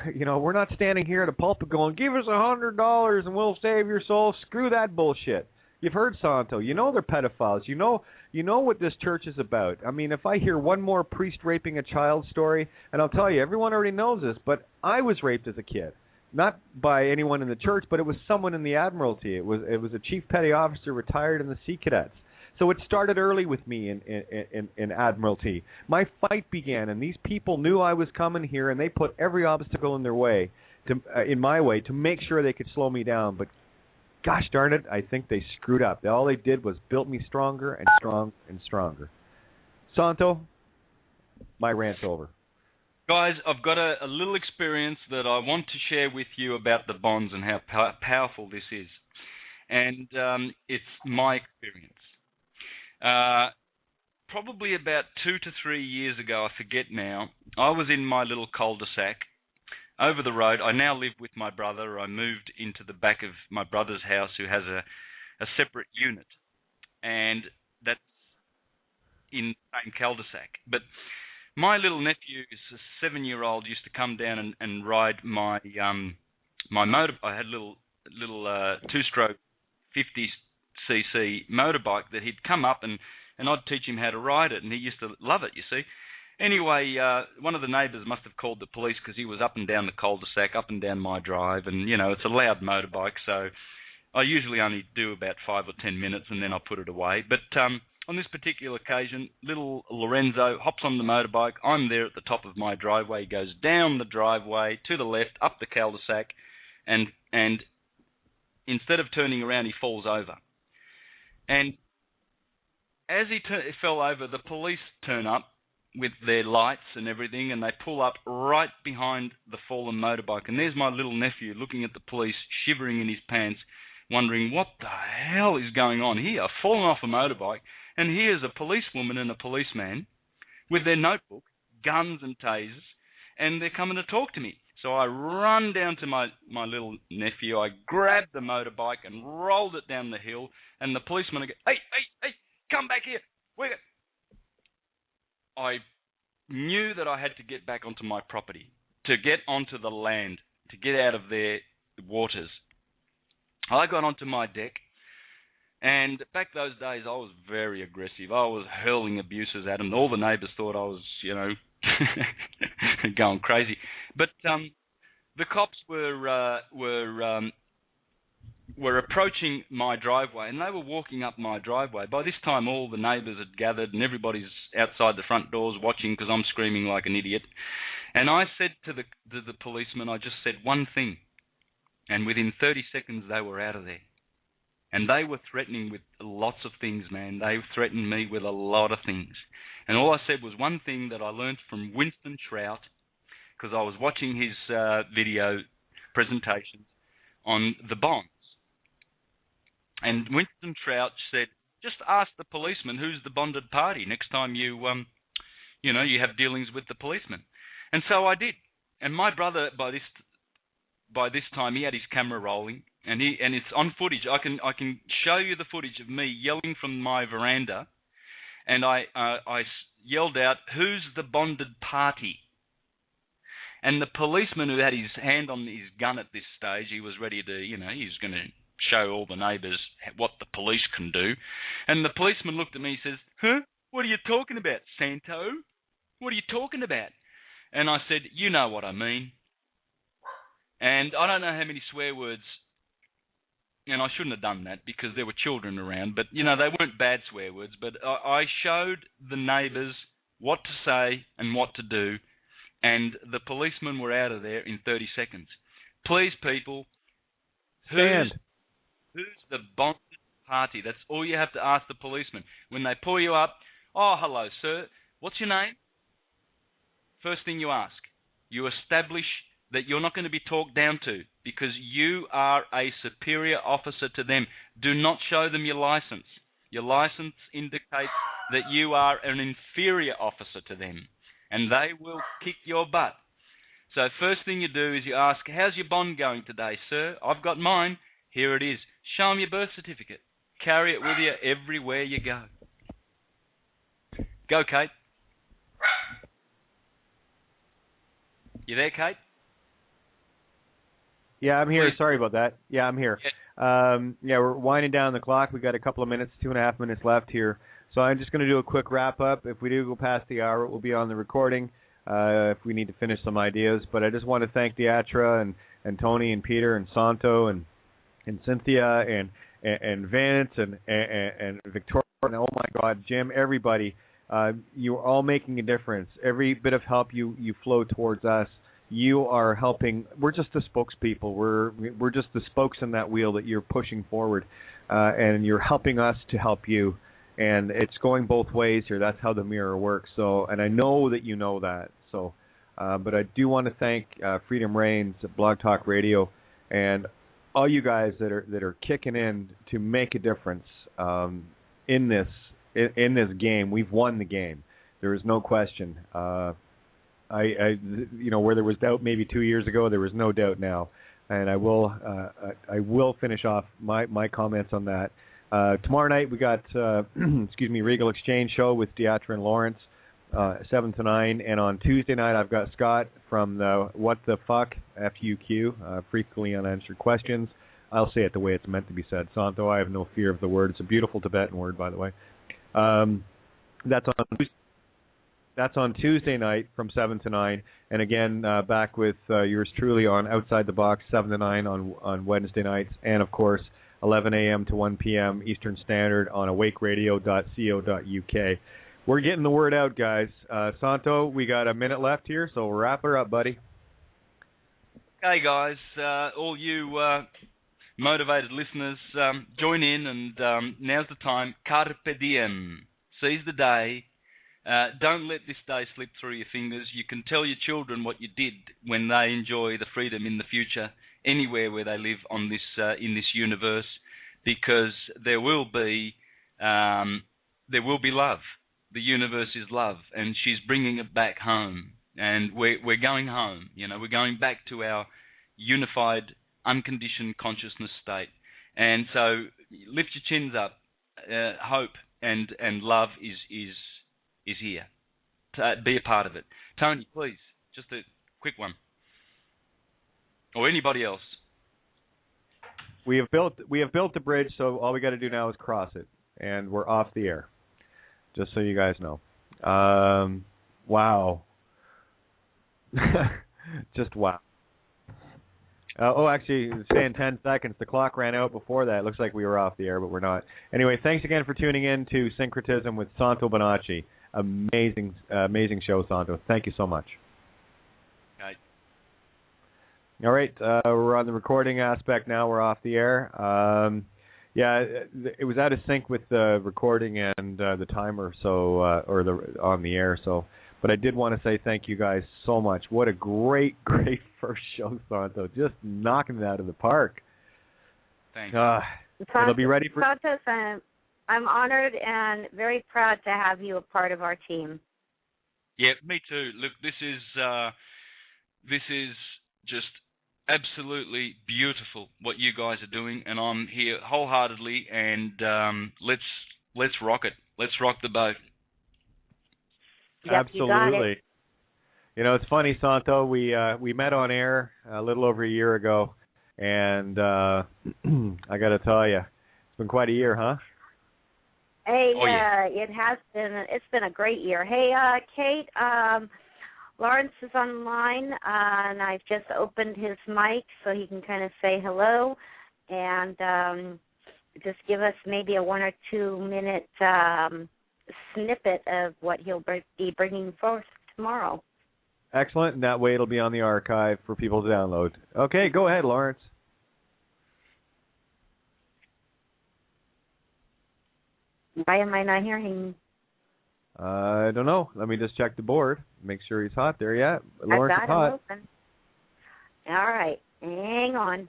we're not standing here at a pulpit going, give us $100 and we'll save your soul. Screw that bullshit. You've heard Santo. You know they're pedophiles. You know what this church is about. I mean, if I hear one more priest raping a child story, and I'll tell you, everyone already knows this, but I was raped as a kid. Not by anyone in the church, but it was someone in the Admiralty. It was a chief petty officer retired in the Sea Cadets. So it started early with me in Admiralty. My fight began, and these people knew I was coming here, and they put every obstacle in their way, in my way, to make sure they could slow me down. But gosh darn it, I think they screwed up. All they did was built me stronger and stronger. Santo, my rant's over. Guys, I've got a little experience that I want to share with you about the bonds and how powerful this is. And it's my experience. Probably about 2 to 3 years ago, I forget now, I was in my little cul-de-sac over the road. I now live with my brother. I moved into the back of my brother's house, who has a separate unit, and that's in the same cul-de-sac. But my little nephew, a 7-year-old, used to come down and ride my motor. I had a little two-stroke 50cc motorbike that he'd come up and I'd teach him how to ride it, and he used to love it, you see. Anyway, one of the neighbours must have called the police because he was up and down the cul-de-sac, up and down my drive, and, you know, it's a loud motorbike, so I usually only do about 5 or 10 minutes and then I put it away. But on this particular occasion, little Lorenzo hops on the motorbike. I'm there at the top of my driveway. He goes down the driveway, to the left, up the cul-de-sac, and instead of turning around, he falls over. And as he fell over, the police turn up with their lights and everything, and they pull up right behind the fallen motorbike. And there's my little nephew looking at the police, shivering in his pants, wondering what the hell is going on here. I've fallen off a motorbike, and here's a policewoman and a policeman with their notebook, guns and tasers, and they're coming to talk to me. So I run down to my little nephew, I grabbed the motorbike and rolled it down the hill, and the policeman go, hey, come back here. I knew that I had to get back onto my property, to get onto the land, to get out of their waters. I got onto my deck, and back those days I was very aggressive. I was hurling abuses at them. All the neighbours thought I was, you know, going crazy. But the cops were approaching my driveway, and they were walking up my driveway. By this time, all the neighbours had gathered, and everybody's outside the front doors watching because I'm screaming like an idiot. And I said to the policeman, I just said one thing, and within 30 seconds they were out of there. And they were threatening with lots of things, man. They threatened me with a lot of things. And all I said was one thing that I learned from Winston Trout, because I was watching his video presentations on the bonds. And Winston Crouch said, just ask the policeman who's the bonded party next time you have dealings with the policeman. And so I did. And my brother, by this time, he had his camera rolling, and it's on footage. I can show you the footage of me yelling from my veranda, and I yelled out, "Who's the bonded party?" And the policeman, who had his hand on his gun at this stage, he was ready to, he was going to show all the neighbours what the police can do. And the policeman looked at me and says, "Huh? What are you talking about, Santo? What are you talking about?" And I said, "You know what I mean." And I don't know how many swear words, and I shouldn't have done that because there were children around, but, they weren't bad swear words, but I showed the neighbours what to say and what to do, and the policemen were out of there in 30 seconds. Please, people, who's the bonded party? That's all you have to ask the policeman. When they pull you up, "Oh, hello, sir. What's your name?" First thing you ask. You establish that you're not going to be talked down to because you are a superior officer to them. Do not show them your license. Your license indicates that you are an inferior officer to them, and they will kick your butt. So first thing you do is you ask, "How's your bond going today, sir?" "I've got mine." "Here it is." Show them your birth certificate. Carry it with you everywhere you go. Go, Kate. You there, Kate? Yeah, I'm here. Please. Sorry about that. Yeah, I'm here. We're winding down the clock. We've got a couple of minutes, 2.5 minutes left here. So I'm just going to do a quick wrap-up. If we do go past the hour, it will be on the recording if we need to finish some ideas. But I just want to thank Deatra and Tony and Peter and Santo and Cynthia and Vince and Victoria and, oh, my God, Jim, everybody. You are all making a difference. Every bit of help you flow towards us, you are helping. We're just the spokespeople. We're just the spokes in that wheel that you're pushing forward, and you're helping us to help you. And it's going both ways here. That's how the mirror works. So, and I know that you know that. So, but I do want to thank Freedom Reigns, Blog Talk Radio, and all you guys that are kicking in to make a difference in this game. We've won the game. There is no question. Where there was doubt maybe 2 years ago, there was no doubt now, and I will finish off my comments on that. Tomorrow night we got Regal Exchange show with Deatra and Lawrence, 7 to 9, and on Tuesday night I've got Scott from the What the Fuck FUQ, frequently unanswered questions. I'll say it the way it's meant to be said. Santo, I have no fear of the word. It's a beautiful Tibetan word, by the way. That's on Tuesday night from 7 to 9. And again, back with yours truly on Outside the Box, 7 to 9 on Wednesday nights. And, of course, 11 a.m. to 1 p.m. Eastern Standard on awakeradio.co.uk. We're getting the word out, guys. Santo, we got a minute left here, so wrap her up, buddy. Okay, guys. All you motivated listeners, join in, and now's the time. Carpe diem. Seize the day. Don't let this day slip through your fingers. You can tell your children what you did when they enjoy the freedom in the future, anywhere where they live on this in this universe, because there will be love. The universe is love, and she's bringing it back home, and we're going home. We're going back to our unified, unconditioned consciousness state. And so, lift your chins up. Hope and love is here. Be a part of it. Tony, please, just a quick one. Or anybody else. We have built the bridge, so all we got to do now is cross it, and we're off the air. Just so you guys know. Wow. Just wow. Actually, saying 10 seconds. The clock ran out before that. It looks like we were off the air, but we're not. Anyway, thanks again for tuning in to Syncretism with Santos Bonacci. Amazing show, Santo. Thank you so much. Okay. All right, we're on the recording aspect now. We're off the air. It was out of sync with the recording and the timer, so on the air. So, but I did want to say thank you guys so much. What a great first show, Santo. Just knocking it out of the park. Thanks. It'll be ready for... Santos, I'm honored and very proud to have you a part of our team. Yeah, me too. Look, this is just absolutely beautiful what you guys are doing, and I'm here wholeheartedly. And let's rock it. Let's rock the boat. Yep, Absolutely. You got it. You know, it's funny, Santo. We met on air a little over a year ago, and I got to tell you, it's been quite a year, huh? Hey, Oh, yeah. it has been. It's been a great year. Hey, Kate, Lawrence is online, and I've just opened his mic so he can kind of say hello, and just give us maybe a 1 or 2 minute snippet of what he'll be bringing forth tomorrow. Excellent, and that way it'll be on the archive for people to download. Okay, go ahead, Lawrence. Why am I not hearing? I don't know. Let me just check the board. Make sure he's hot there. Yeah, Lawrence I've is got hot. him open. All right, hang on.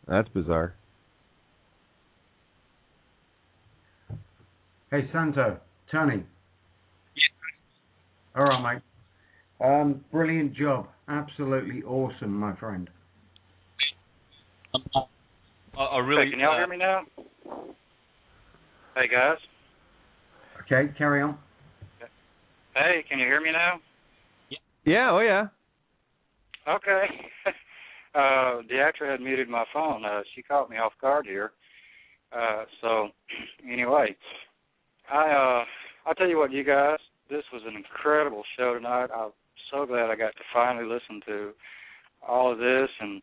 That's bizarre. Hey, Santo, Tony. All right, mate. Brilliant job. Absolutely awesome, my friend. I really. Hey, can y'all hear me now? Hey, guys. Okay, carry on. Hey, can you hear me now? Yeah, oh yeah. Okay. Deatra had muted my phone. She caught me off guard here. So, anyway, I'll tell you what, you guys, this was an incredible show tonight. I'm so glad I got to finally listen to all of this, and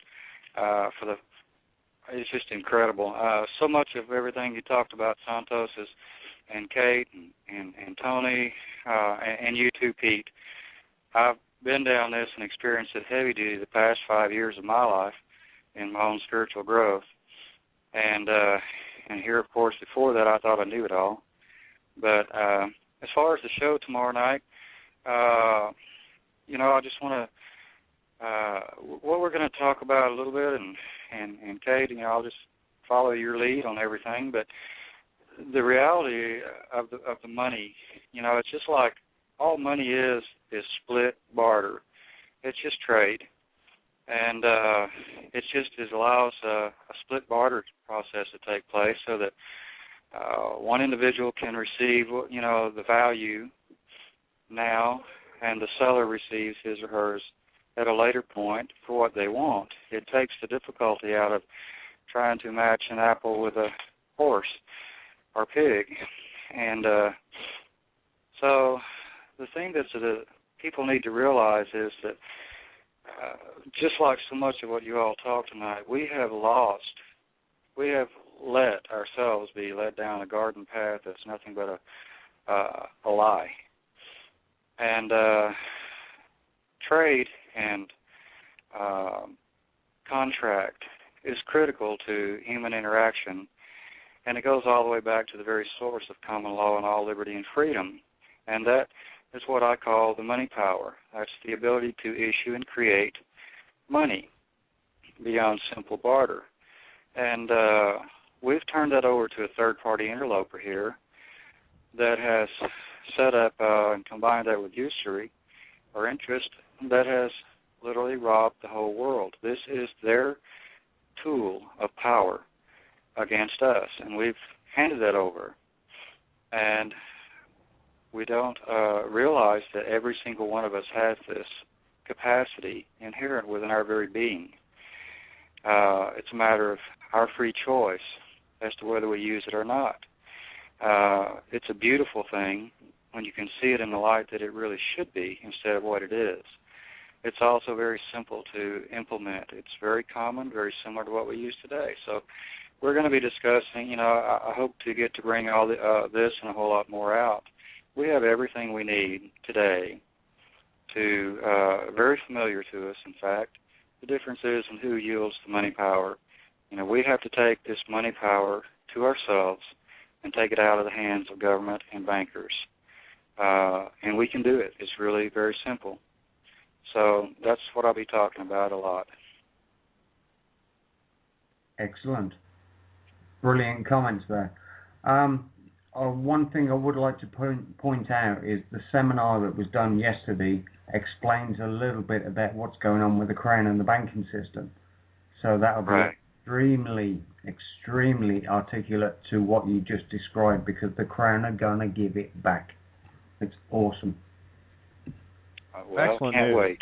it's just incredible. So much of everything you talked about, Santos, and Kate, and Tony, and you too, Pete. I've been down this and experienced it heavy duty the past 5 years of my life in my own spiritual growth. And here, of course, before that, I thought I knew it all. But as far as the show tomorrow night, I just want to, what we're going to talk about a little bit, and Kate, I'll just follow your lead on everything. But the reality of the money, it's just like all money is split barter. It's just trade. And it just allows a split barter process to take place so that one individual can receive, the value now, and the seller receives his or hers at a later point for what they want. It takes the difficulty out of trying to match an apple with a horse or pig. And so the thing that the people need to realize is that just like so much of what you all talked tonight, we have let ourselves be led down a garden path that's nothing but a lie. And trade and contract is critical to human interaction, and it goes all the way back to the very source of common law and all liberty and freedom. And that is what I call the money power. That's the ability to issue and create money beyond simple barter. And we've turned that over to a third-party interloper here that has set up and combined that with usury or interest that has literally robbed the whole world. This is their tool of power against us, and we've handed that over. And we don't realize that every single one of us has this capacity inherent within our very being. It's a matter of our free choice as to whether we use it or not. It's a beautiful thing when you can see it in the light that it really should be instead of what it is. It's also very simple to implement. It's very common, very similar to what we use today. So we're going to be discussing, I hope to get to bring all this and a whole lot more out. We have everything we need today to, very familiar to us, in fact. The difference is in who yields the money power We have to take this money power to ourselves and take it out of the hands of government and bankers. And we can do it. It's really very simple. So that's what I'll be talking about a lot. Excellent. Brilliant comments there. One thing I would like to point out is the seminar that was done yesterday explains a little bit about what's going on with the Crown and the banking system. So that'll be extremely articulate to what you just described, because the Crown are going to give it back. It's awesome. Well, excellent can't news. wait.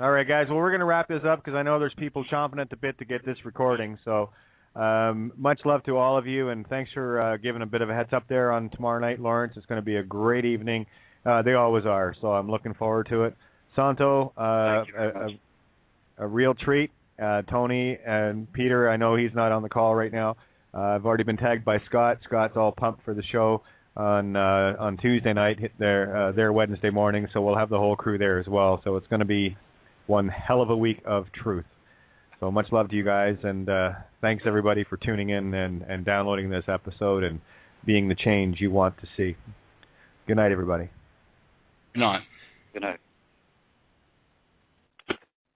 All right, guys. Well, we're going to wrap this up because I know there's people chomping at the bit to get this recording. So much love to all of you, and thanks for giving a bit of a heads up there on tomorrow night, Lawrence. It's going to be a great evening. They always are, so I'm looking forward to it. Santo, a real treat. Tony and Peter, I know he's not on the call right now. I've already been tagged by Scott. Scott's all pumped for the show on Tuesday night, hit their Wednesday morning, so we'll have the whole crew there as well. So it's going to be one hell of a week of truth. So much love to you guys, and thanks everybody for tuning in and downloading this episode and being the change you want to see. Good night, everybody. Good night. Good night.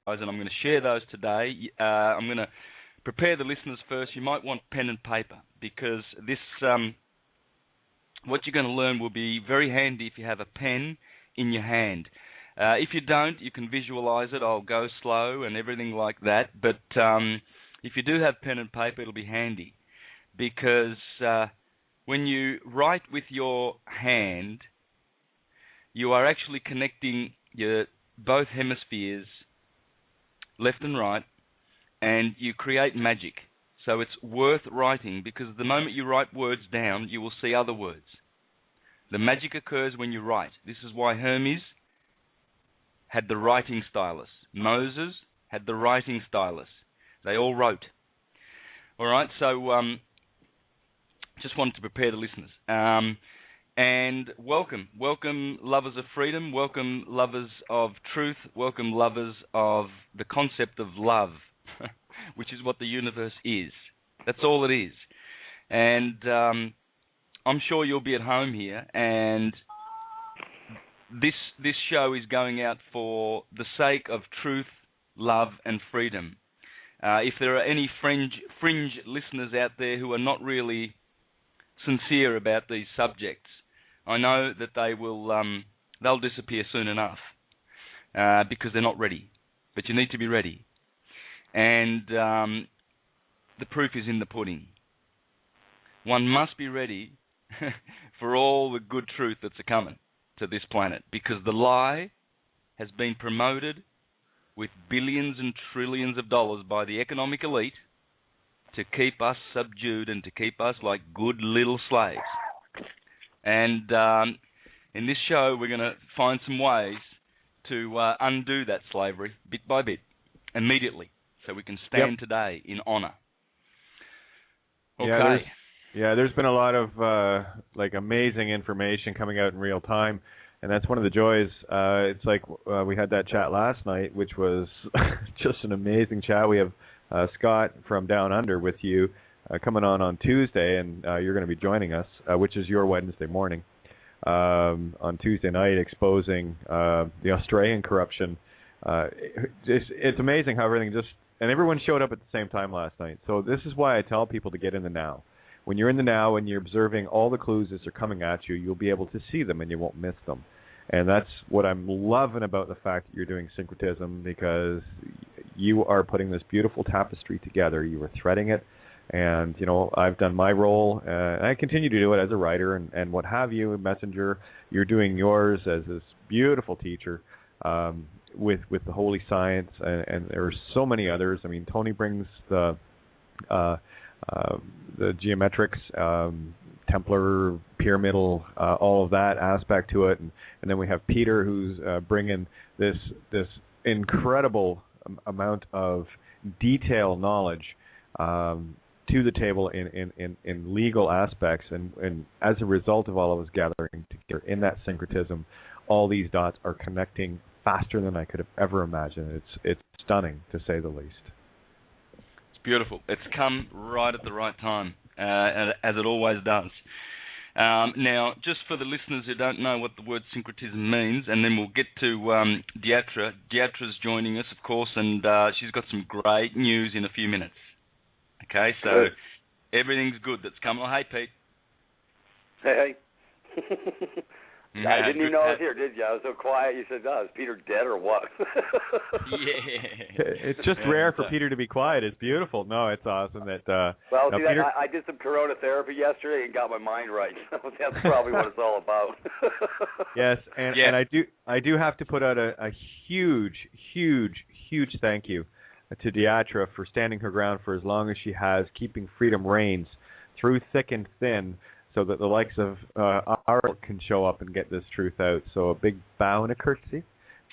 And I'm going to share those today. I'm going to prepare the listeners first. You might want pen and paper, because this what you're going to learn will be very handy if you have a pen in your hand. If you don't, you can visualize it. I'll go slow and everything like that. But if you do have pen and paper, it'll be handy, because when you write with your hand, you are actually connecting your both hemispheres, left and right, and you create magic. So it's worth writing, because the moment you write words down, you will see other words. The magic occurs when you write. This is why Hermes had the writing stylus. Moses had the writing stylus. They all wrote. All right, so just wanted to prepare the listeners. And welcome lovers of freedom, welcome lovers of truth, welcome lovers of the concept of love, which is what the universe is. That's all it is. And I'm sure you'll be at home here, and this show is going out for the sake of truth, love, and freedom. If there are any fringe listeners out there who are not really sincere about these subjects, I know that they'll disappear soon enough, because they're not ready. But you need to be ready. And the proof is in the pudding. One must be ready for all the good truth that's a-coming to this planet, because the lie has been promoted with billions and trillions of dollars by the economic elite to keep us subdued and to keep us like good little slaves. And in this show, we're going to find some ways to undo that slavery bit by bit, immediately, so we can stand today in honor. Okay. There's been a lot of amazing information coming out in real time, and that's one of the joys. It's like we had that chat last night, which was just an amazing chat. We have Scott from Down Under with you coming on Tuesday, and you're going to be joining us, which is your Wednesday morning, on Tuesday night, exposing the Australian corruption. It's amazing how everything and everyone showed up at the same time last night. So this is why I tell people to get in the now. When you're in the now and you're observing all the clues as they're coming at you, you'll be able to see them and you won't miss them. And that's what I'm loving about the fact that you're doing Syncretism, because you are putting this beautiful tapestry together. You are threading it. And, I've done my role, and I continue to do it as a writer and what have you, a messenger. You're doing yours as this beautiful teacher with the holy science, and there are so many others. I mean, Tony brings the geometrics, Templar, pyramidal, all of that aspect to it. And then we have Peter, who's bringing this incredible amount of detail knowledge to the table in legal aspects, and as a result of all of us gathering together in that syncretism, all these dots are connecting faster than I could have ever imagined. It's stunning, to say the least. beautiful. It's come right at the right time, as it always does. Now, just for the listeners who don't know what the word syncretism means, and then we'll get to Deatra. Deatra's joining us, of course, and she's got some great news in a few minutes. Okay, so good. Everything's good that's coming. Oh, hey, Pete. Hey. Yeah, I didn't even know I was here, did you? I was so quiet. You said, "Oh, is Peter dead or what?" Yeah. It's just rare for Peter to be quiet. It's beautiful. No, it's awesome that. Well, see, Peter... I did some corona therapy yesterday and got my mind right. That's probably what it's all about. Yes, and I do have to put out a huge thank you to Deatra for standing her ground for as long as she has, keeping freedom reigns through thick and thin, so that the likes of our can show up and get this truth out. So a big bow and a curtsy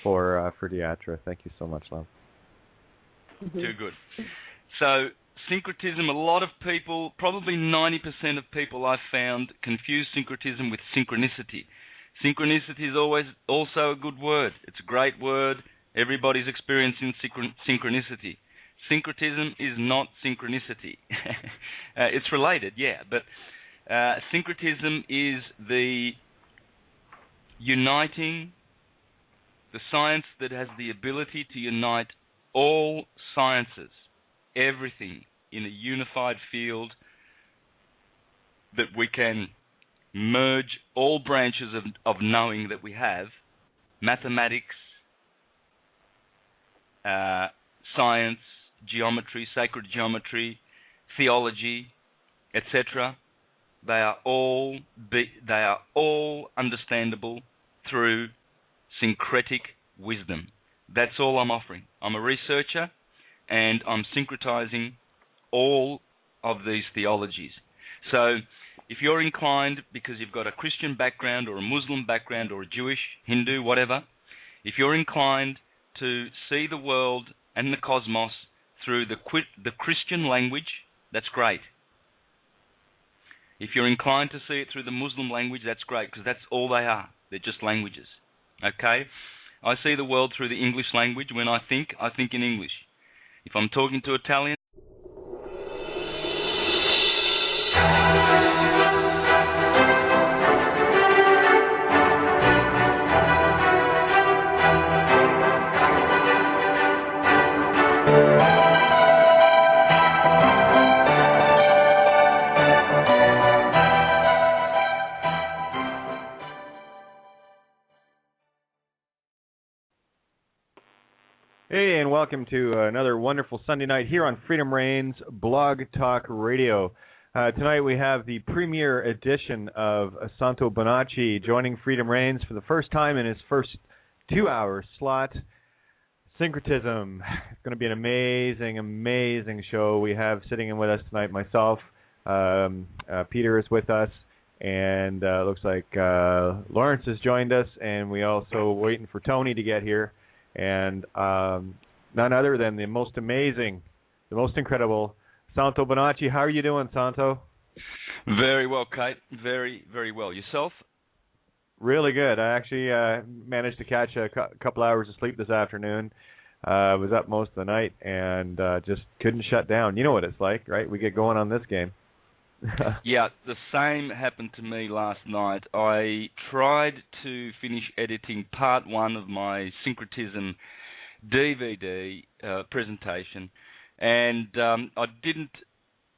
for Deatra. Thank you so much, love. Too good. So syncretism, a lot of people, probably 90% of people I've found, confuse syncretism with synchronicity. Synchronicity is always also a good word. It's a great word. Everybody's experiencing synchronicity. Syncretism is not synchronicity. It's related, yeah, but syncretism is the uniting, the science that has the ability to unite all sciences, everything in a unified field, that we can merge all branches of knowing that we have, mathematics, science, geometry, sacred geometry, theology, etc. They are all understandable through syncretic wisdom. That's all I'm offering. I'm a researcher, and I'm syncretizing all of these theologies. So if you're inclined, because you've got a Christian background or a Muslim background or a Jewish, Hindu, whatever, if you're inclined to see the world and the cosmos through the Christian language, that's great. If you're inclined to see it through the Muslim language, that's great, because that's all they are. They're just languages. Okay? I see the world through the English language. When I think in English. If I'm talking to Italian, Hey, and welcome to another wonderful Sunday night here on Freedom Reigns Blog Talk Radio. Tonight we have the premiere edition of Santos Bonacci joining Freedom Reigns for the first time in his first 2-hour slot. Syncretism. It's going to be an amazing show. We have sitting in with us tonight myself. Peter is with us, and looks like Lawrence has joined us, and we also waiting for Tony to get here. And none other than the most amazing, the most incredible Santos Bonacci. How are you doing, Santos? Very well, Kate. Very, very well. Yourself? Really good. I actually managed to catch a couple hours of sleep this afternoon. I was up most of the night and just couldn't shut down. You know what it's like, right? We get going on this game. Yeah, the same happened to me last night. I tried to finish editing part 1 of my Syncretism DVD presentation, and I didn't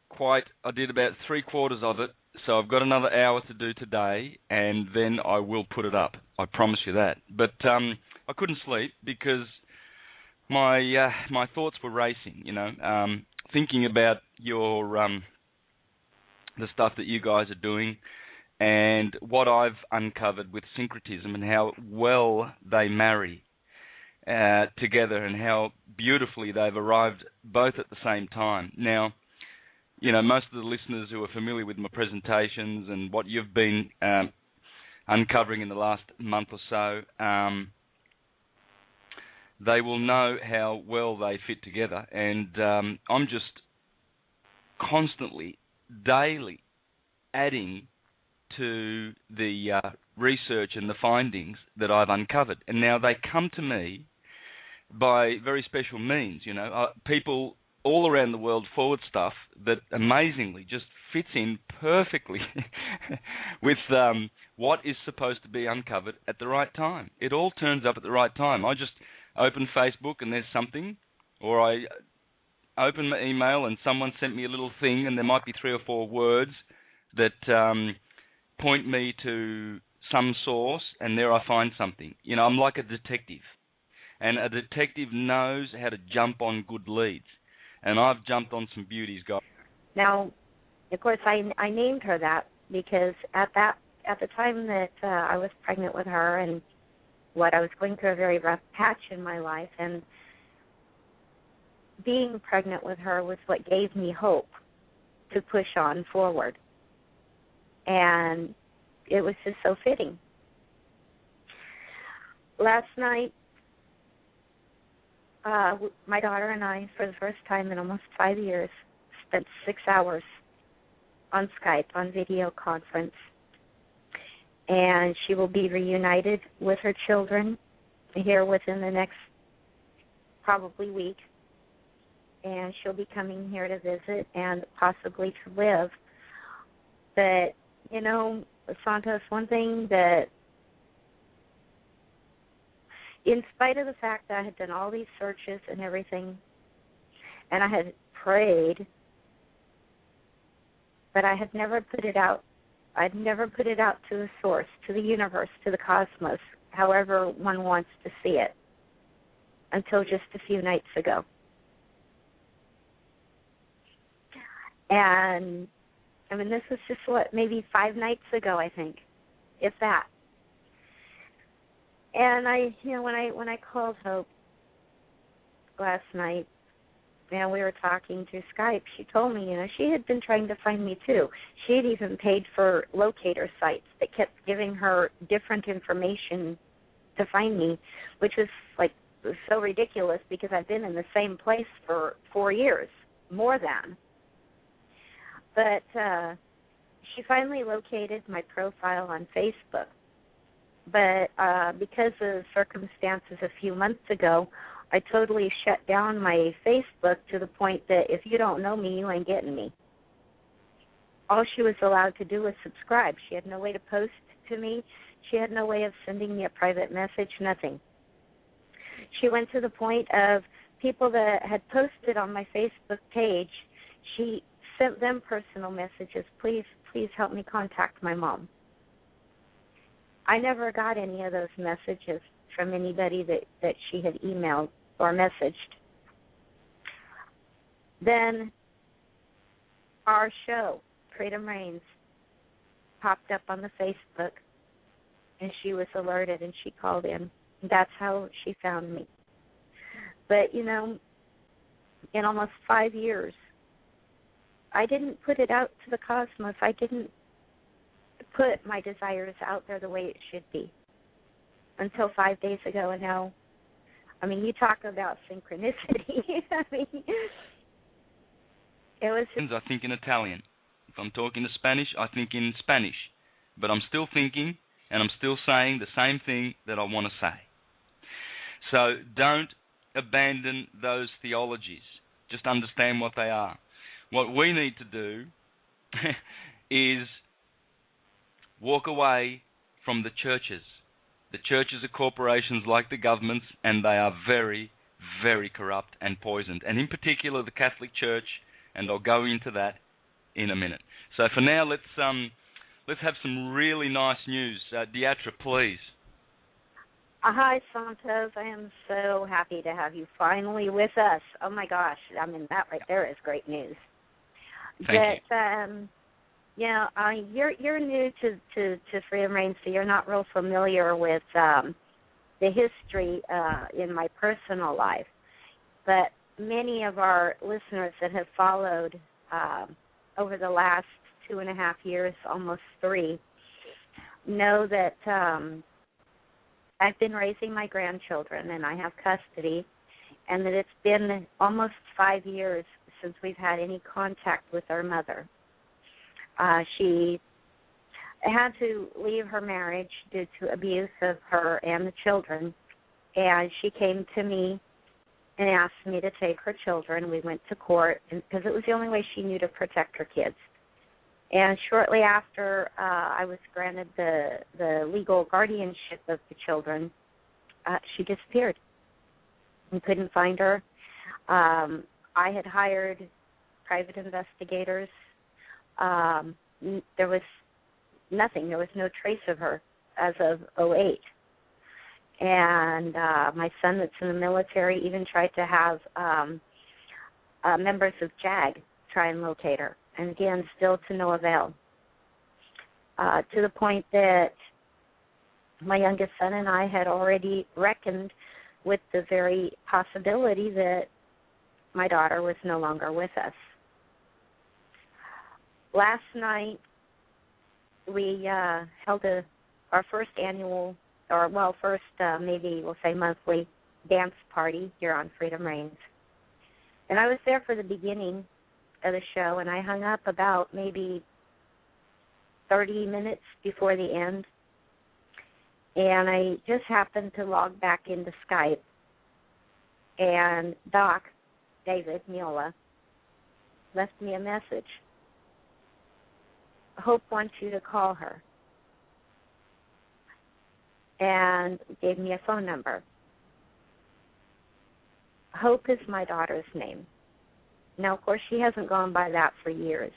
quite. I did about 3/4 of it, so I've got another hour to do today, and then I will put it up. I promise you that. But I couldn't sleep because my thoughts were racing. You know, thinking about your the stuff that you guys are doing, and what I've uncovered with syncretism, and how well they marry together, and how beautifully they've arrived both at the same time. Now, you know, most of the listeners who are familiar with my presentations and what you've been uncovering in the last month or so, they will know how well they fit together. And I'm just constantly, daily adding to the research and the findings that I've uncovered. And now they come to me by very special means. You know, people all around the world forward stuff that amazingly just fits in perfectly with what is supposed to be uncovered at the right time. It all turns up at the right time. I just open Facebook and there's something, or I open my email and someone sent me a little thing and there might be 3 or 4 words that point me to some source, and there I find something. You know, I'm like a detective, and a detective knows how to jump on good leads, and I've jumped on some beauties, guys. Now, of course, I named her that because at the time that I was pregnant with her, and what I was going through a very rough patch in my life, and being pregnant with her was what gave me hope to push on forward. And it was just so fitting. Last night, my daughter and I, for the first time in almost 5 years, spent 6 hours on Skype, on video conference. And she will be reunited with her children here within the next probably week. And she'll be coming here to visit and possibly to live. But, you know, Santos, one thing that, in spite of the fact that I had done all these searches and everything, and I had prayed, but I had never put it out. I'd never put it out to the source, to the universe, to the cosmos, however one wants to see it, until just a few nights ago. And I mean, this was just maybe 5 nights ago, I think, if that. And when I called Hope last night, and we were talking through Skype, she told me, she had been trying to find me too. She had even paid for locator sites that kept giving her different information to find me, which was so ridiculous because I've been in the same place for 4 years, more than. But she finally located my profile on Facebook. But because of circumstances a few months ago, I totally shut down my Facebook to the point that if you don't know me, you ain't getting me. All she was allowed to do was subscribe. She had no way to post to me. She had no way of sending me a private message, nothing. She went to the point of people that had posted on my Facebook page, she sent them personal messages, please help me contact my mom. I never got any of those messages from anybody that she had emailed or messaged. Then our show, Freedom Reigns, popped up on the Facebook, and she was alerted, and she called in. That's how she found me. But, in almost 5 years, I didn't put it out to the cosmos. I didn't put my desires out there the way it should be until 5 days ago. And now, you talk about synchronicity. It was just... I think in Italian. If I'm talking to Spanish, I think in Spanish. But I'm still thinking, and I'm still saying the same thing that I want to say. So don't abandon those theologies. Just understand what they are. What we need to do is walk away from the churches. The churches are corporations like the governments, and they are very, very corrupt and poisoned. And in particular, the Catholic Church, and I'll go into that in a minute. So for now, let's have some really nice news. Deatra, please. Hi, Santos. I am so happy to have you finally with us. Oh, my gosh. That right there is great news. Thank you. You're new to Freedom Reigns, so you're not real familiar with the history in my personal life. But many of our listeners that have followed over the last 2.5 years, almost 3, know that I've been raising my grandchildren, and I have custody, and that it's been almost 5 years since we've had any contact with our mother. She had to leave her marriage due to abuse of her and the children, and she came to me and asked me to take her children. We went to court because it was the only way she knew to protect her kids. And shortly after I was granted the legal guardianship of the children, she disappeared. We couldn't find her. I had hired private investigators. There was nothing. There was no trace of her as of '08. And my son that's in the military even tried to have members of JAG try and locate her. And again, still to no avail. To the point that my youngest son and I had already reckoned with the very possibility that my daughter was no longer with us. Last night, we held our first annual, maybe we'll say monthly dance party here on Freedom Reigns. And I was there for the beginning of the show, and I hung up about maybe 30 minutes before the end. And I just happened to log back into Skype, and Doc, David Miola, left me a message. Hope wants you to call her, and gave me a phone number. Hope is my daughter's name. Now, of course, she hasn't gone by that for years.